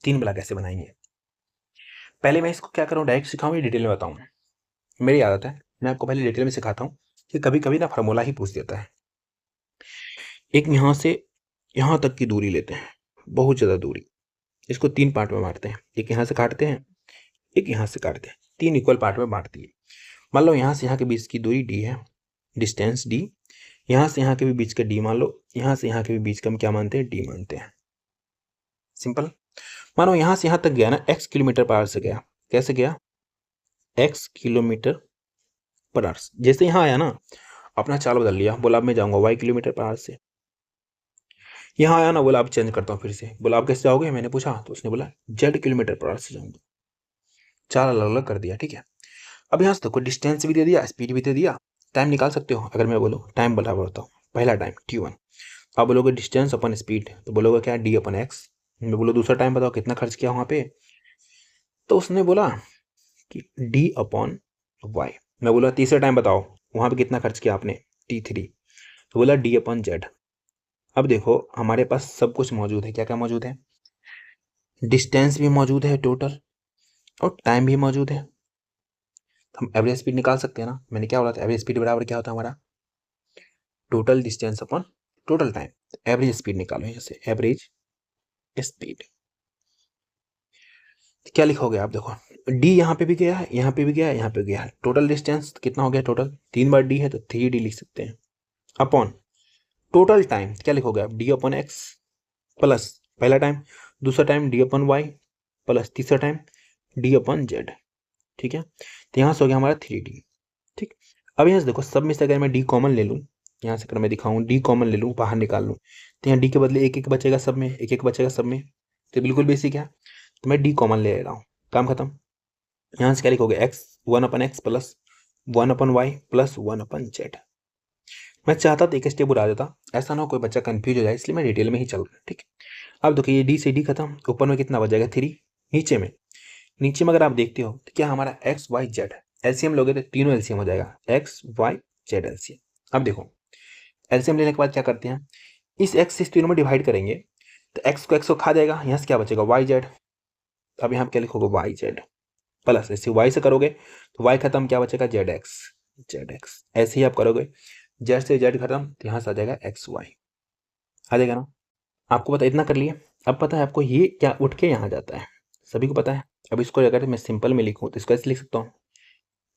3 वाला कैसे बनाएंगे, पहले मैं इसको क्या करूँ, डायरेक्ट सिखाऊं या डिटेल में बताऊं। मेरी आदत है, मैं आपको पहले डिटेल में सिखाता हूँ कि कभी कभी ना फार्मूला ही पूछ देता है। एक यहाँ से यहाँ तक की दूरी लेते हैं, बहुत ज़्यादा दूरी, इसको 3 पार्ट में बांटते हैं। एक यहाँ से काटते हैं, एक यहाँ से काटते हैं, 3 इक्वल पार्ट में बांट दिए। मान लो यहाँ से यहाँ के बीच की दूरी d है, डिस्टेंस d। यहाँ से यहाँ के भी बीच का d मान लो, यहाँ से यहाँ के भी बीच का हम क्या मानते हैं, d मानते हैं। सिंपल। मानो यहाँ से यहाँ तक गया ना, x किलोमीटर पर आवर से गया। कैसे गया, x किलोमीटर पर आवर। जैसे यहाँ आया ना, अपना चाल बदल लिया, बोला अब मैं जाऊंगा y किलोमीटर पर आवर से। यहाँ आया ना, बोला अब चेंज करता हूँ फिर से, बोला आप कैसे जाओगे, मैंने पूछा तो उसने बोला z किलोमीटर पर आवर से जाऊंगा। चाल अलग अलग कर दिया, ठीक है। अब यहाँ से देखो, डिस्टेंस भी दे दिया, स्पीड भी दे दिया, टाइम निकाल सकते हो। अगर मैं बोलूँ टाइम बराबर होता हूँ, पहला टाइम t1, आप बोलोगे डिस्टेंस अपन स्पीड, तो बोलोगे क्या, d अपन x। मैं बोलो दूसरा टाइम बताओ कितना खर्च किया वहाँ पे, तो उसने बोला कि d अपॉन वाई। मैं बोला तीसरा टाइम बताओ वहाँ पे कितना खर्च किया आपने, t3, तो बोला d अपॉन जेड। अब देखो हमारे पास सब कुछ मौजूद है, क्या क्या मौजूद है, डिस्टेंस भी मौजूद है टोटल, और टाइम भी मौजूद है। हम एवरेज स्पीड निकाल सकते हैं ना। मैंने क्या बोला था, एवरेज स्पीड बराबर क्या होता है हमारा, total distance upon total time. Average speed निकालो यहाँ से, एवरेज स्पीड क्या लिखोगे आप, देखो d यहाँ पे भी गया है, यहाँ पे भी गया है, यहाँ पे गया है। टोटल डिस्टेंस कितना हो गया, टोटल 3 बार d है तो 3d लिख सकते हैं, अपॉन टोटल टाइम क्या लिखोगे आप, d अपॉन x प्लस पहला टाइम, दूसरा time d upon y plus तीसरा टाइम d अपॉन z, ठीक है। तो यहाँ से हो गया हमारा 3d, ठीक। अब यहाँ से देखो, सब में से अगर मैं d कॉमन ले लूँ, यहाँ से अगर मैं दिखाऊँ d कॉमन ले लूँ, बाहर निकाल लूँ, तो यहाँ d के बदले एक एक बचेगा सब में, एक एक बचेगा सब में, तो बिल्कुल बेसिक है। तो मैं d कॉमन ले रहा हूँ, काम खत्म। यहाँ से क्या लिखोगे, x 1 अपन x प्लस 1 अपन y प्लस 1 अपन z। मैं चाहता तो एक स्टेप उड़ा देता, ऐसा ना हो कोई बच्चा कंफ्यूज हो जाए, इसलिए मैं डिटेल में ही चल रहा हूँ, ठीक। अब देखिए ये d से d खत्म, ऊपर में कितना बच जाएगा 3, नीचे में अगर आप देखते हो तो क्या हमारा x y z एलसीएम लोगे तो तीनों एलसीएम हो जाएगा, x y z एलसीएम। अब देखो एलसीएम लेने के बाद क्या करते हैं, इस x से इस तीनों में डिवाइड करेंगे तो x को खा जाएगा, यहाँ से क्या बचेगा y z। अब यहाँ क्या लिखोगे y z प्लस, ऐसे y से करोगे तो y खत्म, क्या बचेगा zx। ऐसे ही आप करोगे, z से z खत्म तो यहाँ से आ जाएगा xy, आ जाएगा ना। आपको पता, इतना कर लिए। अब पता है आपको ये क्या उठ के यहाँ जाता है, सभी को पता है। अब इसको अगर मैं सिंपल में लिखूँ तो इसको ऐसे लिख सकता हूँ,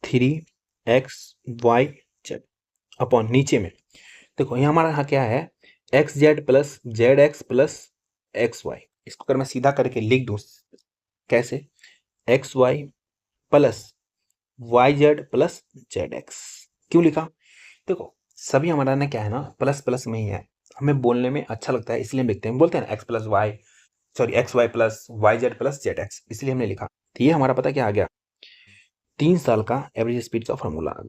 3xy z अपॉन नीचे में देखो यहाँ हमारा यहाँ क्या है, xz plus zx plus xy। इसको अगर मैं सीधा करके लिख दूँ, कैसे, xy plus yz plus zx। क्यों लिखा, देखो सभी हमारा ना क्या है ना, प्लस प्लस में ही है, हमें बोलने में अच्छा लगता है इसलिए हम लिखते हैं, बोलते हैं ना x plus Y, sorry xy plus yz plus zx, इसलिए हमने लिखा। तो ये हमारा पता क्या आ गया, 3 साल का एवरेज स्पीड का फॉर्मूला आ गया।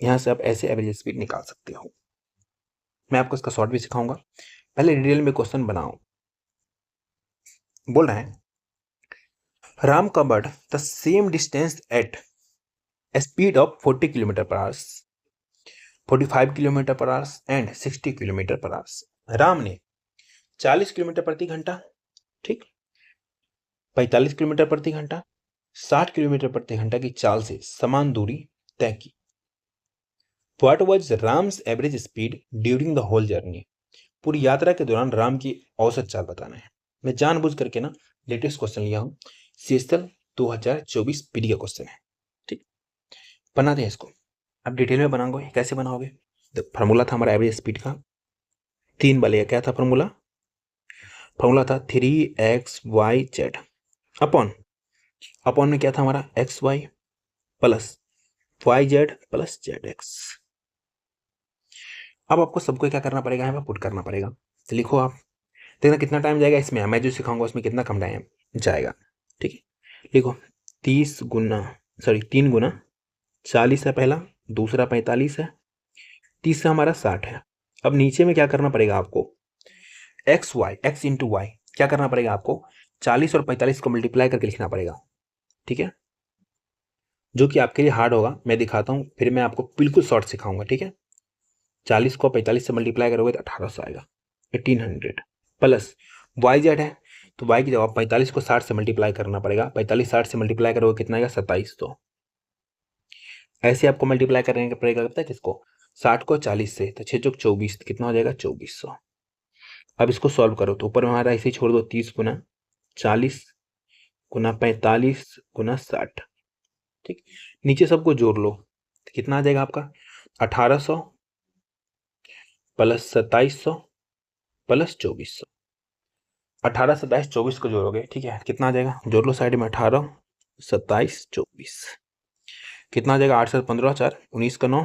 यहाँ से आप ऐसे एवरेज स्पीड निकाल सकते हो। मैं आपको इसका शॉर्ट भी सिखाऊंगा, पहले डिटेल में क्वेश्चन बनाओ। बोल रहे हैं, Ram covered the same distance at speed of 40 kilometre per hours, 45 kilometre per hours and 60 kilometre per hours. Ram ने 40 किलोमीटर प्रति घंटा, ठीक, 45 किलोमीटर प्रति घंटा, 60 किलोमीटर प्रति घंटा की चाल से समान दूरी तय की। What was Ram's average speed during the whole journey, पूरी यात्रा के दौरान राम की औसत चाल बताना है। मैं जानबूझ करके ना लेटेस्ट क्वेश्चन लिया हूँ, CSL 2024 पीडी का क्वेश्चन है। ठीक, बनाते हैं इसको। अब डिटेल में बनाओगे, कैसे बनाओगे? फार्मूला था हमारा एवरेज स्पीड का, 3 बनेगा। क्या था फार्मूला? फार्मूला था 3xyz अपॉन में क्या था हमारा xy plus yz plus zx। अब आपको सबको क्या करना पड़ेगा, यहाँ पे पुट करना पड़ेगा। तो लिखो आप, देखना कितना टाइम जाएगा इसमें, मैं जो सिखाऊंगा उसमें कितना कम टाइम जाएगा। ठीक है, लिखो 3 गुना 40 है पहला, दूसरा 45 है, तीसरा हमारा 60 है। अब नीचे में क्या करना पड़ेगा आपको, x इंटू वाई क्या करना पड़ेगा आपको, 40 और 45 को मल्टीप्लाई करके लिखना पड़ेगा। ठीक है, जो कि आपके लिए हार्ड होगा, मैं दिखाता हूँ, फिर मैं आपको बिल्कुल शॉर्ट सिखाऊंगा। ठीक है, 40 को 45 से मल्टीप्लाई करोगे तो 1800 आएगा, 1800 प्लस वाई जेड है, तो वाई की जगह 45 को 60 से मल्टीप्लाई करना पड़ेगा। 45 60 से मल्टीप्लाई करोगे कितना आएगा, 2700। ऐसे आपको मल्टीप्लाई करने का पड़ेगा, पता है किसको, 60 को 40 से, तो 6 चौक 24, कितना हो जाएगा 2400। अब इसको सॉल्व करो तो ऊपर में हमारा ऐसे ही छोड़ दो, 30 गुना 40 गुना 45 गुना 60। ठीक, नीचे सबको जोड़ लो तो कितना आ जाएगा आपका, 1800 प्लस 2700 प्लस 2400। 18 27 24 को जोड़ोगे, ठीक है, कितना आ जाएगा, जोड़ लो साइड में, 18 27 24 कितना आ जाएगा, 8 7 15 4 19 का 9,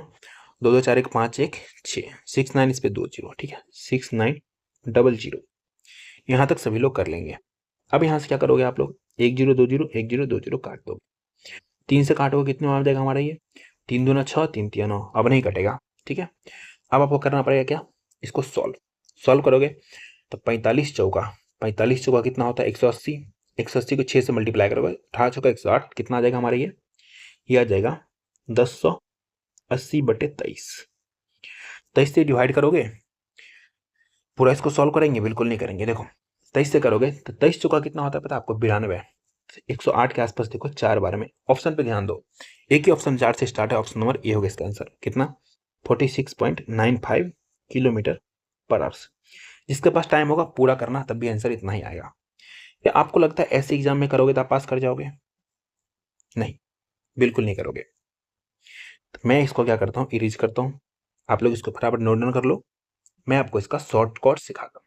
2 2 4 1 5 1 6 6 9 इस पे 2 0। ठीक है, 6900। यहाँ तक सभी लोग कर लेंगे। अब यहाँ से क्या करोगे आप लोग, 1 0 2 0 1 0 2 0 काट दो, 3 से काटोगे कितने आ जाएगा हमारा ये, 3 दूना 6 3 3 9, अब नहीं कटेगा। ठीक है, अब आपको करना पड़ेगा क्या, इसको सॉल्व करोगे तो 45 चौका कितना होता है, 180। 180 को 6 से मल्टीप्लाई करोगे, 18 चौका 108, कितना आ जाएगा हमारा ये आ जाएगा 1080/23। 23 से डिवाइड करोगे, पूरा इसको सॉल्व करेंगे, बिल्कुल नहीं करेंगे। देखो 23 से करोगे तो 23 चौका कितना होता है पता है आपको, 92। 108 के आसपास देखो 4 बार में, ऑप्शन पे ध्यान दो, एक ही ऑप्शन 4 से स्टार्ट है, ऑप्शन नंबर ए होगा इसका आंसर। कितना, 46.95 किलोमीटर पर आवर। जिसके पास टाइम होगा पूरा करना, तब भी आंसर इतना ही आएगा। या आपको लगता है ऐसे एग्जाम में करोगे तो आप पास कर जाओगे? नहीं, बिल्कुल नहीं करोगे। तो मैं इसको क्या करता हूँ, इरेज करता हूँ, आप लोग इसको फटाफट नोट डाउन कर लो, मैं आपको इसका शॉर्टकट सिखाता हूँ।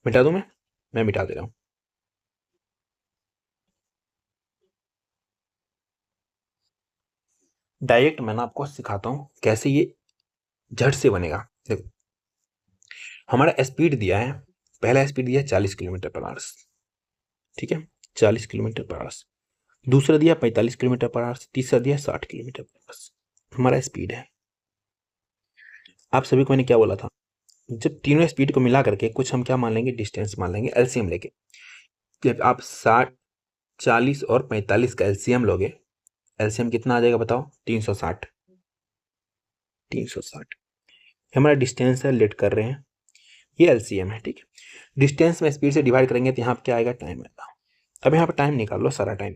मिटा दूं मैं मिटा दे रहा हूँ। डायरेक्ट मैं ना आपको सिखाता हूँ कैसे ये झट से बनेगा। देखो हमारा स्पीड दिया है, पहला स्पीड दिया है 40 किलोमीटर पर आवर। ठीक है, 40 किलोमीटर पर आवर। दूसरा दिया 45 किलोमीटर पर आवर, तीसरा दिया 60 किलोमीटर पर आवर। हमारा स्पीड है। आप सभी को मैंने क्या बोला था, जब तीनों स्पीड को मिला करके कुछ हम क्या मान लेंगे, डिस्टेंस मान लेंगे, एलसीएम लेके। जब आप 60 40 और 45 का एलसीएम लोगे, एलसीएम कितना आ जाएगा बताओ, 360। 360 हमारा डिस्टेंस है, लेट कर रहे हैं, ये एलसीएम है। ठीक है, डिस्टेंस में स्पीड से डिवाइड करेंगे तो यहाँ पे क्या आएगा, टाइम आएगा। अब यहाँ पे टाइम निकाल लो, सारा टाइम।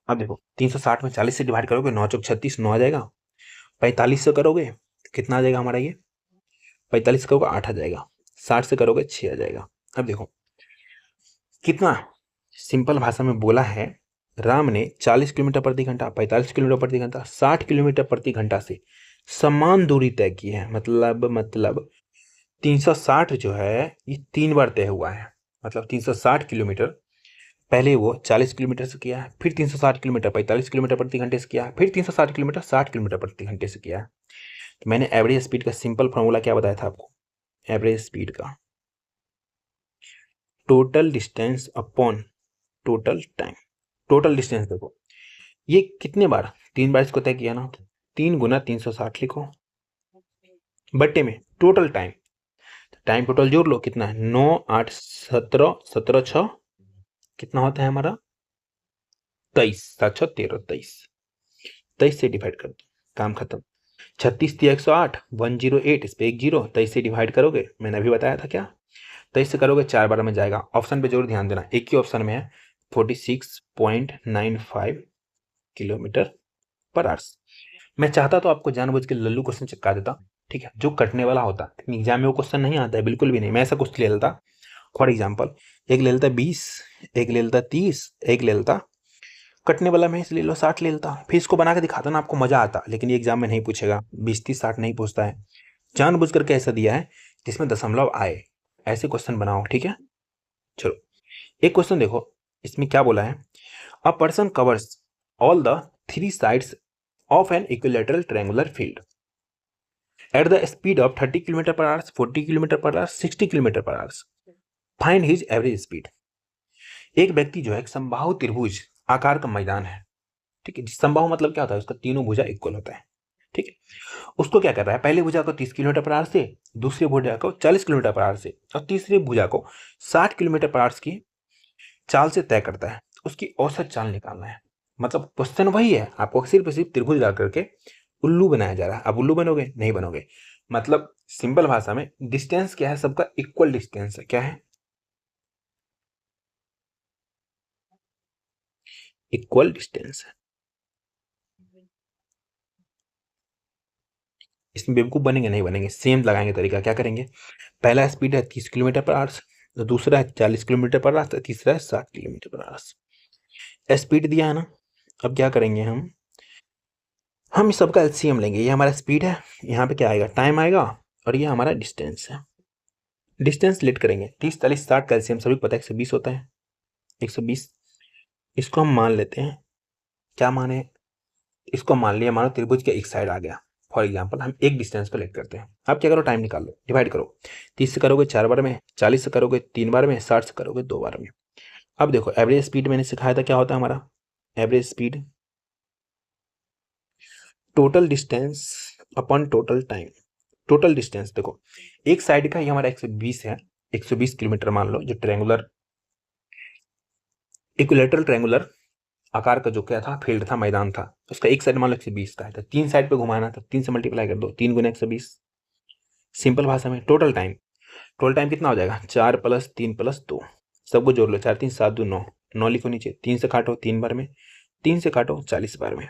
अब देखो 360 में 40 से डिवाइड करोगे, 9 चौक 36, 9 आ जाएगा। 45 से करोगे तो कितना आ जाएगा हमारा ये, 45 करोगे 8 आ जाएगा। 60 से करोगे 6 आ जाएगा। अब देखो कितना सिंपल भाषा में बोला है, राम ने 40 किलोमीटर प्रति घंटा, 45 किलोमीटर प्रति घंटा, 60 किलोमीटर प्रति घंटा से समान दूरी तय की है। मतलब 360 जो है ये 3 बार तय हुआ है। मतलब 360 किलोमीटर पहले वो 40 किलोमीटर से किया है, फिर 360 किलोमीटर 45 किलोमीटर प्रति घंटे से किया है, फिर 360 किलोमीटर 60 किलोमीटर प्रति घंटे से किया है। तो मैंने एवरेज स्पीड का सिंपल फॉर्मूला क्या बताया था आपको, एवरेज स्पीड का total distance upon total time. Total distance देखो ये कितने बार, 3 बार इसको तय किया ना, 3 गुना 360 लिखो, बट्टे में टोटल टाइम, टाइम टोटल जोड़ लो, कितना है 9 8 17 17 6 कितना होता है हमारा 23, 7 6 13 23। 23 से डिवाइड कर दो, काम खत्म। 36 3 108 108, इस पे 1 0, 23 से डिवाइड करोगे, मैंने अभी बताया था क्या, 23 से करोगे 4 बार में जाएगा। ऑप्शन पे जरूर ध्यान देना, एक ही ऑप्शन में है 46.95 किलोमीटर पर आवर। मैं चाहता तो आपको जानबूझ के लल्लू क्वेश्चन चिपका देता, ठीक है, जो कटने वाला होता, लेकिन एग्जाम में वो क्वेश्चन नहीं आता है बिल्कुल भी नहीं। मैं ऐसा कुछ ले लेता फॉर एग्जाम्पल एक ले लेता 20, एक ले लेता 30, एक ले लेता कटने वाला में ले लो 60 ले लेता, फिर इसको बना के दिखाता ना, आपको मजा आता। लेकिन ये एग्जाम में नहीं पूछेगा, 20 30 60 नहीं पूछता है, जानबूझ करके ऐसा दिया है जिसमें दशमलव आए, ऐसे क्वेश्चन बनाओ, ठीक है। चलो एक क्वेश्चन देखो, इसमें क्या बोला है, a person covers all the three sides of an equilateral triangular field at the speed of 30 kilometre per hours, 40 kilometre per hours, 60 kilometre per hours, find his average speed. एक व्यक्ति जो है एक समबाहु त्रिभुज आकार का मैदान है, ठीक है। समबाहु मतलब क्या होता है, उसका तीनों भुजा इक्वल होता है, ठीक है। उसको क्या कर रहा है, पहले भुजा को 30 किलोमीटर पर आवर से, दूसरी भुजा को 40 किलोमीटर पर आवर से, और तीसरी भुजा को 60 किलोमीटर पर आवर की चाल से तय करता है। उसकी औसत चाल निकालना है। मतलब क्वेश्चन वही है, आपको सिर्फ त्रिभुज ला करके उल्लू बनाया जा रहा है। अब उल्लू बनोगे नहीं बनोगे, मतलब सिंपल भाषा में डिस्टेंस क्या है, सबका इक्वल डिस्टेंस है। क्या है, इक्वल डिस्टेंस है। इसमें बेवकूफ बनेंगे नहीं बनेंगे, सेम लगाएंगे तरीका। क्या करेंगे, पहला स्पीड है 30 किलोमीटर पर आवर्स, तो दूसरा है 40 किलोमीटर पर आवर्स, तीसरा है 60 किलोमीटर पर आवर्स। स्पीड दिया है ना, अब क्या करेंगे हम इस सबका एलसीएम लेंगे। ये हमारा स्पीड है, यहाँ पे क्या आएगा, टाइम आएगा, और ये हमारा डिस्टेंस है। डिस्टेंस लेट करेंगे, 30 40 60 का एलसीएम सभी पता है 120 होता है, 120। इसको हम मान लेते हैं, क्या माने, इसको मान लिया, मानो त्रिभुज के एक साइड आ गया। फॉर एग्जाम्पल हम एक डिस्टेंस को लेट करते हैं। अब क्या करो, टाइम निकाल लो, डिवाइड करो। 30 से करोगे 4 बार में, 40 से करोगे 3 बार में, 60 से करोगे 2 बार में। अब देखो एवरेज स्पीड मैंने सिखाया था क्या होता है हमारा, average speed total distance upon total time. Total distance देखो, एक साइड का ये हमारा 120 है, 120 किलोमीटर मान लो, जो ट्रायंगुलर इक्विलेटरल ट्रायंगुलर आकार का जो क्या था, फील्ड था, मैदान था, उसका एक साइड मान लो 120 का है, तो 3 साइड पे घुमाना, तो 3 से मल्टीप्लाई कर दो, 3 गुना 120। सिंपल भाषा में टोटल टाइम, टोटल टाइम कितना हो जाएगा, 4 + 3 + 2, सबको जोड़ लो, 4 3 7 2 9, 9 लिखो नीचे, 3 से काटो 3 बार में, 3 से काटो 40 बार में।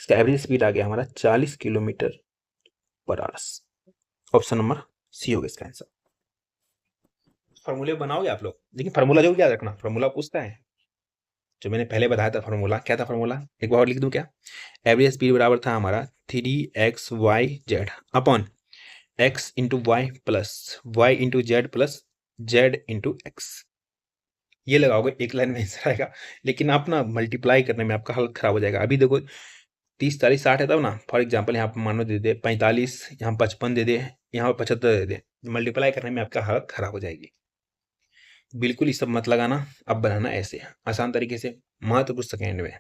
इसका एवरेज स्पीड आ गया हमारा 40 kilometre per hour. Option number C होगा इसका आंसर। फॉर्मूले बनाओगे आप लोग, लेकिन फार्मूला जो क्या रखना, फार्मूला पूछता है, जो मैंने पहले बताया था फार्मूला, क्या था फार्मूला, एक बार और लिख दूं क्या, एवरेज स्पीड बराबर था हमारा 3xy z अपॉन x इंटू Y plus Y into Z plus Z into X. ये लगाओगे एक लाइन में आंसर आएगा, लेकिन आप ना मल्टीप्लाई करने में आपका हालत खराब हो जाएगा। अभी देखो 30 40 60 है तब ना, फॉर एग्जाम्पल यहाँ पर मानो दे दे 45, यहाँ 55 दे दे, यहाँ पर 75 दे दे, मल्टीप्लाई करने में आपका हालत खराब हो जाएगी। बिल्कुल ये सब मत लगाना, अब बनाना ऐसे आसान तरीके से, मात्र कुछ सेकेंड में।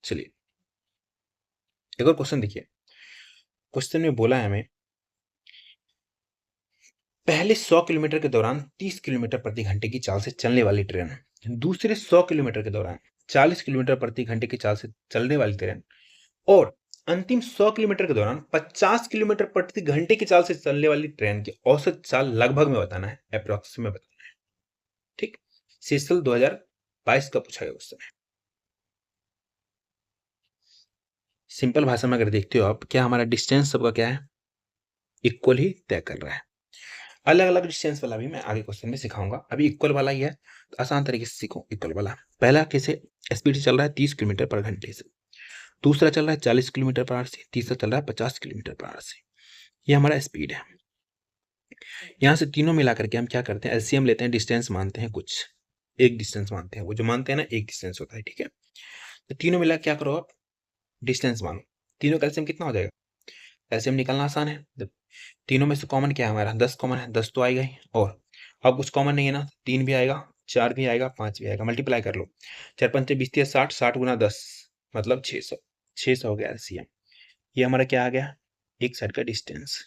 चलिए एक और क्वेश्चन देखिए, क्वेश्चन में बोला है हमें, पहले 100 किलोमीटर के दौरान 30 किलोमीटर प्रति घंटे की चाल से चलने वाली ट्रेन, दूसरे 100 किलोमीटर के दौरान 40 किलोमीटर प्रति घंटे की चाल से चलने वाली ट्रेन, और अंतिम 100 किलोमीटर के दौरान 50 किलोमीटर प्रति घंटे की चाल से चलने वाली ट्रेन की औसत चाल लगभग में बताना है, अप्रोक्स में बताना है, ठीक। सीसल 2022 का पूछा गया क्वेश्चन है। सिंपल भाषा में अगर देखते हो आप, क्या हमारा डिस्टेंस सबका क्या है, इक्वल ही तय कर रहा है। अलग अलग डिस्टेंस वाला भी मैं आगे क्वेश्चन में सिखाऊंगा, अभी इक्वल वाला ही है, तो आसान तरीके से सीखो इक्वल वाला। पहला कैसे, स्पीड चल रहा है 30 किलोमीटर पर घंटे से, दूसरा चल रहा है 40 किलोमीटर पर आवर से, तीसरा चल रहा है 50 किलोमीटर पर आवर से। ये हमारा स्पीड है। यहाँ से तीनों मिला करके हम क्या करते हैं, एलसीएम लेते हैं, डिस्टेंस मानते हैं, कुछ एक डिस्टेंस मानते हैं, वो जो मानते हैं ना एक डिस्टेंस होता है, ठीक है। तो तीनों मिला क्या करो आप, डिस्टेंस मानो, तीनों का एलसीएम कितना हो जाएगा, एलसीएम निकालना आसान है। तीनों में से कॉमन क्या है हमारा, 10 कॉमन है, 10 तो आएगा ही, और अब कुछ कॉमन नहीं है ना, 3 भी आएगा, 4 भी आएगा, 5 भी आएगा, मल्टीप्लाई कर लो, 4 5 20 60, 60 गुना 10 मतलब 600, 600 हो गया एलसीएम। ये हमारा क्या आ गया, एक साइड का डिस्टेंस।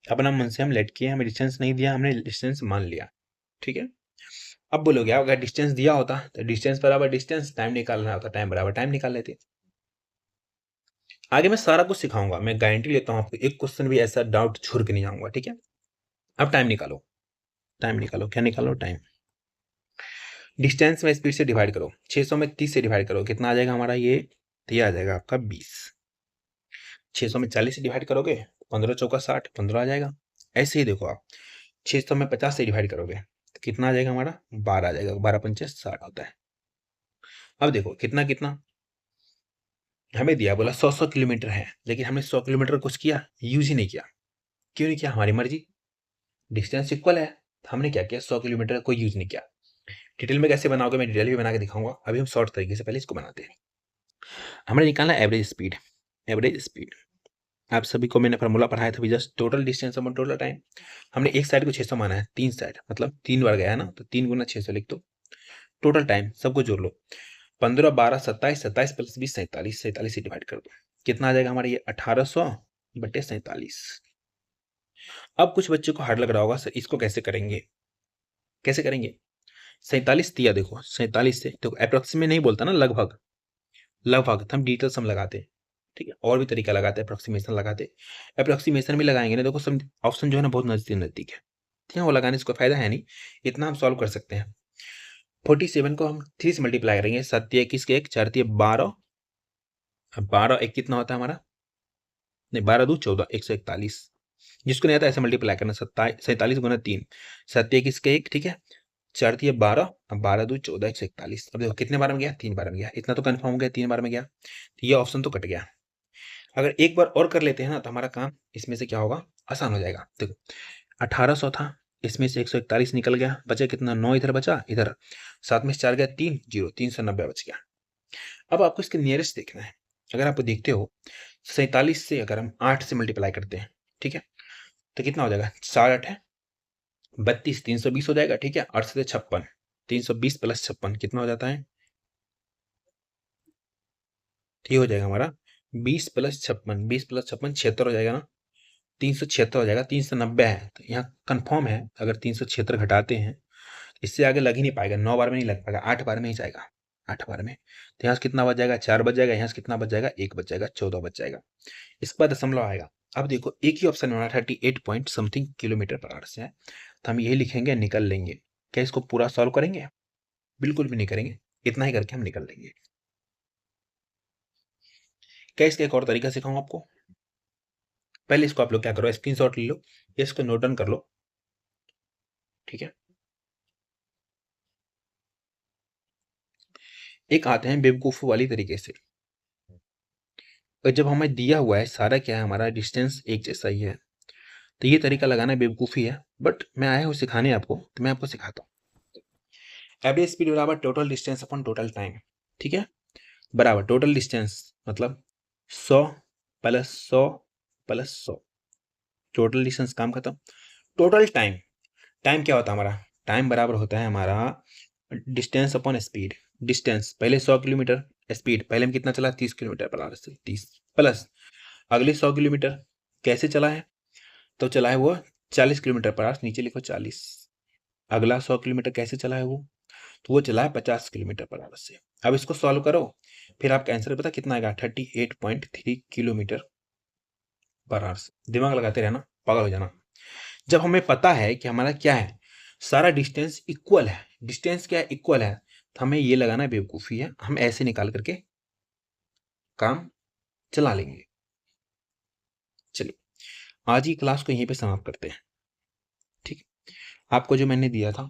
अपना मन से हम लेट किए, हमें डिस्टेंस नहीं दिया, हमने डिस्टेंस मान लिया, ठीक है। अब बोलोगे अगर डिस्टेंस दिया होता तो डिस्टेंस बराबर डिस्टेंस, टाइम निकालना होता टाइम बराबर टाइम निकाल लेते। आगे मैं सारा कुछ सिखाऊंगा, मैं गारंटी लेता हूँ आपको, एक क्वेश्चन भी ऐसा डाउट छोड़ के नहीं जाऊंगा, ठीक है। अब टाइम निकालो, टाइम निकालो, क्या निकालो, टाइम। डिस्टेंस में स्पीड से डिवाइड करो, 600 में 30 से डिवाइड करो, कितना आ जाएगा हमारा, ये आ जाएगा आपका 20। 600 में 40 से डिवाइड करोगे, 15 चौका 60, 15 आ जाएगा। ऐसे ही देखो आप, 600 में 50 से डिवाइड करोगे तो कितना आ जाएगा हमारा 12 आ जाएगा, 12 पंचे 60 होता है। अब देखो कितना कितना हमें दिया, बोला 100 किलोमीटर है, लेकिन हमने 100 किलोमीटर कुछ किया, यूज ही नहीं किया। क्यों नहीं किया? हमारी मर्जी, डिस्टेंस इक्वल है, तो हमने क्या किया, 100 किलोमीटर को यूज नहीं किया। डिटेल में कैसे बनाओगे मैं डिटेल भी बना के दिखाऊंगा, अभी हम शॉर्ट तरीके से पहले इसको बनाते हैं। हमने निकालना एवरेज स्पीड। एवरेज स्पीड आप सभी को मैंने फार्मूला पढ़ाया था, just total distance upon total time. हमने एक साइड को 600 माना है, 3 साइड मतलब 3 बार गया है ना, तो 3 गुना 600 लिख दो। टोटल टाइम सबको जोड़ लो, 15 12 27, 27 प्लस 20 47, 47 से डिवाइड कर दो, कितना आ जाएगा हमारा ये 1800 बटे 47। अब कुछ बच्चों को हार्ड लग रहा होगा सर इसको कैसे करेंगे, कैसे करेंगे? 47 दिया, देखो 47 से देखो अप्रोक्सीमेट नहीं बोलता ना, लगभग लगभग हम डिटेल सम लगाते हैं, ठीक है, और भी तरीका लगाते हैं, अप्रोक्सीमेशन लगाते हैं। अप्रोक्सीमेशन भी लगाएंगे ना, देखो सब ऑप्शन जो है ना बहुत नजदीक नजदीक है, ठीक है, वो लगाने से कोई फायदा है नहीं, इतना हम सॉल्व कर सकते हैं। 47 को हम 3 से मल्टीप्लाई करेंगे, 7 21 के 1 4 12, 12 एक कितना होता है हमारा, नहीं 12 2 14, 141। जिसको नहीं आता ऐसे मल्टीप्लाई करना, 47 गुना 3, 7 21 के 1, ठीक है, 4 दिए 12, अब 12 2 14, 141। अब देखो कितने बार में गया, 3 बार में गया, इतना तो कंफर्म हो गया 3 बार में गया, तो ये ऑप्शन तो कट गया। अगर एक बार और कर लेते हैं ना तो हमारा काम इसमें से क्या होगा, आसान हो जाएगा। देखो 1800 था, इसमें से 141 निकल गया, बचा कितना, 9 इधर बचा, इधर 7 में से 4 गया 3, 0, 390 बच गया। अब आपको इसके नियरेस्ट देखना है, अगर आप देखते हो 47 से अगर हम 8 से मल्टीप्लाई करते हैं, ठीक है, तो कितना हो जाएगा, 7 है 32, 320 हो जाएगा, ठीक है, 8 से 56, 320 प्लस 56 कितना हो जाता है, ठीक हो जाएगा हमारा 20 प्लस 56, 20 प्लस 56 76 हो जाएगा ना, 376 हो जाएगा, 390 है, तो यहाँ कंफर्म है अगर 376 घटाते हैं इससे आगे लग ही नहीं पाएगा, 9 बार में नहीं लग पाएगा, 8 बार में ही जाएगा, 8 बार में। तो यहाँ से कितना बच जाएगा, 4 बच जाएगा, यहाँ से कितना बच जाएगा, 1 बच जाएगा, 14 बच जाएगा। इसके बाद दशमलव आएगा। अब देखो एक ही ऑप्शन में 38 point something kilometre per our से है, तो हम यही लिखेंगे, निकल लेंगे। क्या इसको पूरा सॉल्व करेंगे? बिल्कुल भी नहीं करेंगे, इतना ही करके हम निकल लेंगे। क्या इसका एक और तरीका सिखाऊं आपको? पहले इसको आप लोग क्या करो, स्क्रीनशॉट ले लो, इसको नोट डाउन कर लो, ठीक है। एक आते हैं बेवकूफ वाली तरीके से, और जब हमें दिया हुआ है सारा क्या है, हमारा डिस्टेंस एक जैसा ही है, तो ये तरीका लगाना बेवकूफ़ी है, बट मैं आया हूँ सिखाने आपको, तो मैं आपको सिखाता हूँ। एवरेज स्पीड बराबर total distance upon total time, ठीक है, बराबर टोटल डिस्टेंस मतलब 100 प्लस 100 प्लस 100, टोटल डिस्टेंस काम खत्म। टोटल टाइम, टाइम क्या होता है हमारा, टाइम बराबर होता है हमारा डिस्टेंस अपॉन स्पीड। डिस्टेंस पहले 100 किलोमीटर, स्पीड पहले हम कितना चला, 30 किलोमीटर पर आवर से, 30 प्लस अगले 100 किलोमीटर कैसे चला है, तो चला है वो 40 किलोमीटर पर आवर, नीचे लिखो 40। अगला 100 किलोमीटर कैसे चला है वो, तो वो चला है 50 किलोमीटर पर आवर से। अब इसको सॉल्व करो, फिर आपका आंसर पता कितना आएगा, 38.3 किलोमीटर पर आवर से। दिमाग लगाते रहना, पागल हो जाना। जब हमें पता है कि हमारा क्या है, सारा डिस्टेंस इक्वल है, डिस्टेंस क्या है, इक्वल है, तो हमें ये लगाना बेवकूफ़ी है, हम ऐसे निकाल करके काम चला लेंगे। चलिए आज ही क्लास को यहीं पे समाप्त करते हैं, ठीक है। आपको जो मैंने दिया था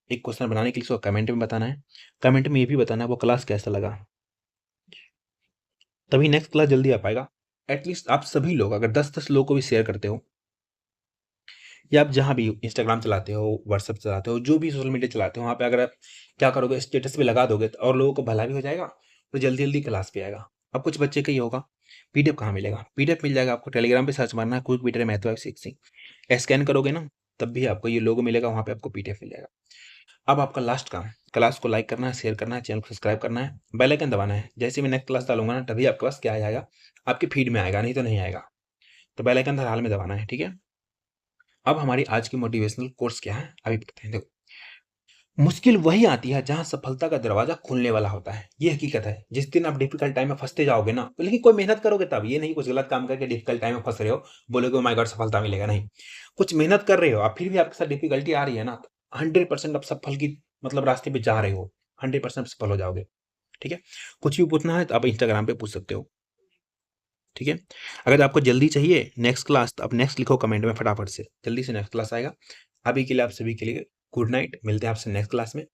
एक क्वेश्चन बनाने के लिए, उसको कमेंट में बताना है, कमेंट में ये भी बताना है वो क्लास कैसा लगा, तभी नेक्स्ट क्लास जल्दी आ पाएगा। एटलीस्ट आप सभी लोग अगर 10-10 लोगों को भी शेयर करते हो, या आप जहाँ भी इंस्टाग्राम चलाते हो, व्हाट्सअप चलाते हो, जो भी सोशल मीडिया चलाते हो, वहाँ पे अगर आप क्या करोगे, स्टेटस पे लगा दोगे, तो और लोगों को भला भी हो जाएगा और जल्दी जल्दी क्लास पे आएगा। अब कुछ बच्चे का ये होगा, पीडीएफ कहाँ मिलेगा, पीडीएफ मिल जाएगा आपको, टेलीग्राम पे सर्च मारना है क्विक वीडियो मैथ वाइव सिक्सिंग, स्कैन करोगे ना तब भी आपको ये लोगो मिलेगा, वहाँ पे आपको पीडीएफ मिल जाएगा। अब आपका लास्ट काम, क्लास को लाइक करना है, शेयर करना है, चैनल को सब्सक्राइब करना है, बेल आइकन दबाना है। जैसे मैं नेक्स्ट क्लास डालूंगा ना तभी आपके पास क्या आ जाएगा, आपके फीड में आएगा, नहीं तो नहीं आएगा। तो बेल आइकन हर हाल में दबाना है, ठीक है। अब हमारी आज की मोटिवेशनल कोर्स क्या है अभी बताते हैं। देखो मुश्किल वही आती है जहां सफलता का दरवाजा खुलने वाला होता है, ये हकीकत है। जिस दिन आप डिफिकल्ट टाइम में फंसते जाओगे ना, लेकिन कोई मेहनत करोगे तब, ये नहीं कुछ गलत काम करके डिफिकल्ट टाइम में फंस रहे हो बोलोगे ओ माय गॉड सफलता मिलेगा, नहीं। कुछ मेहनत कर रहे हो आप, फिर भी आपके साथ डिफिकल्टी आ रही है ना, 100% आप सफल की मतलब रास्ते पे जा रहे हो, 100% सफल हो जाओगे, ठीक है। कुछ भी पूछना है तो आप इंस्टाग्राम पे पूछ सकते हो। ठीक है। अगर आपको जल्दी चाहिए नेक्स्ट क्लास, तो आप नेक्स्ट लिखो कमेंट में फटाफट से, जल्दी से नेक्स्ट क्लास आएगा। अभी के लिए आप सभी के लिए गुड नाइट, मिलते हैं आपसे नेक्स्ट क्लास में।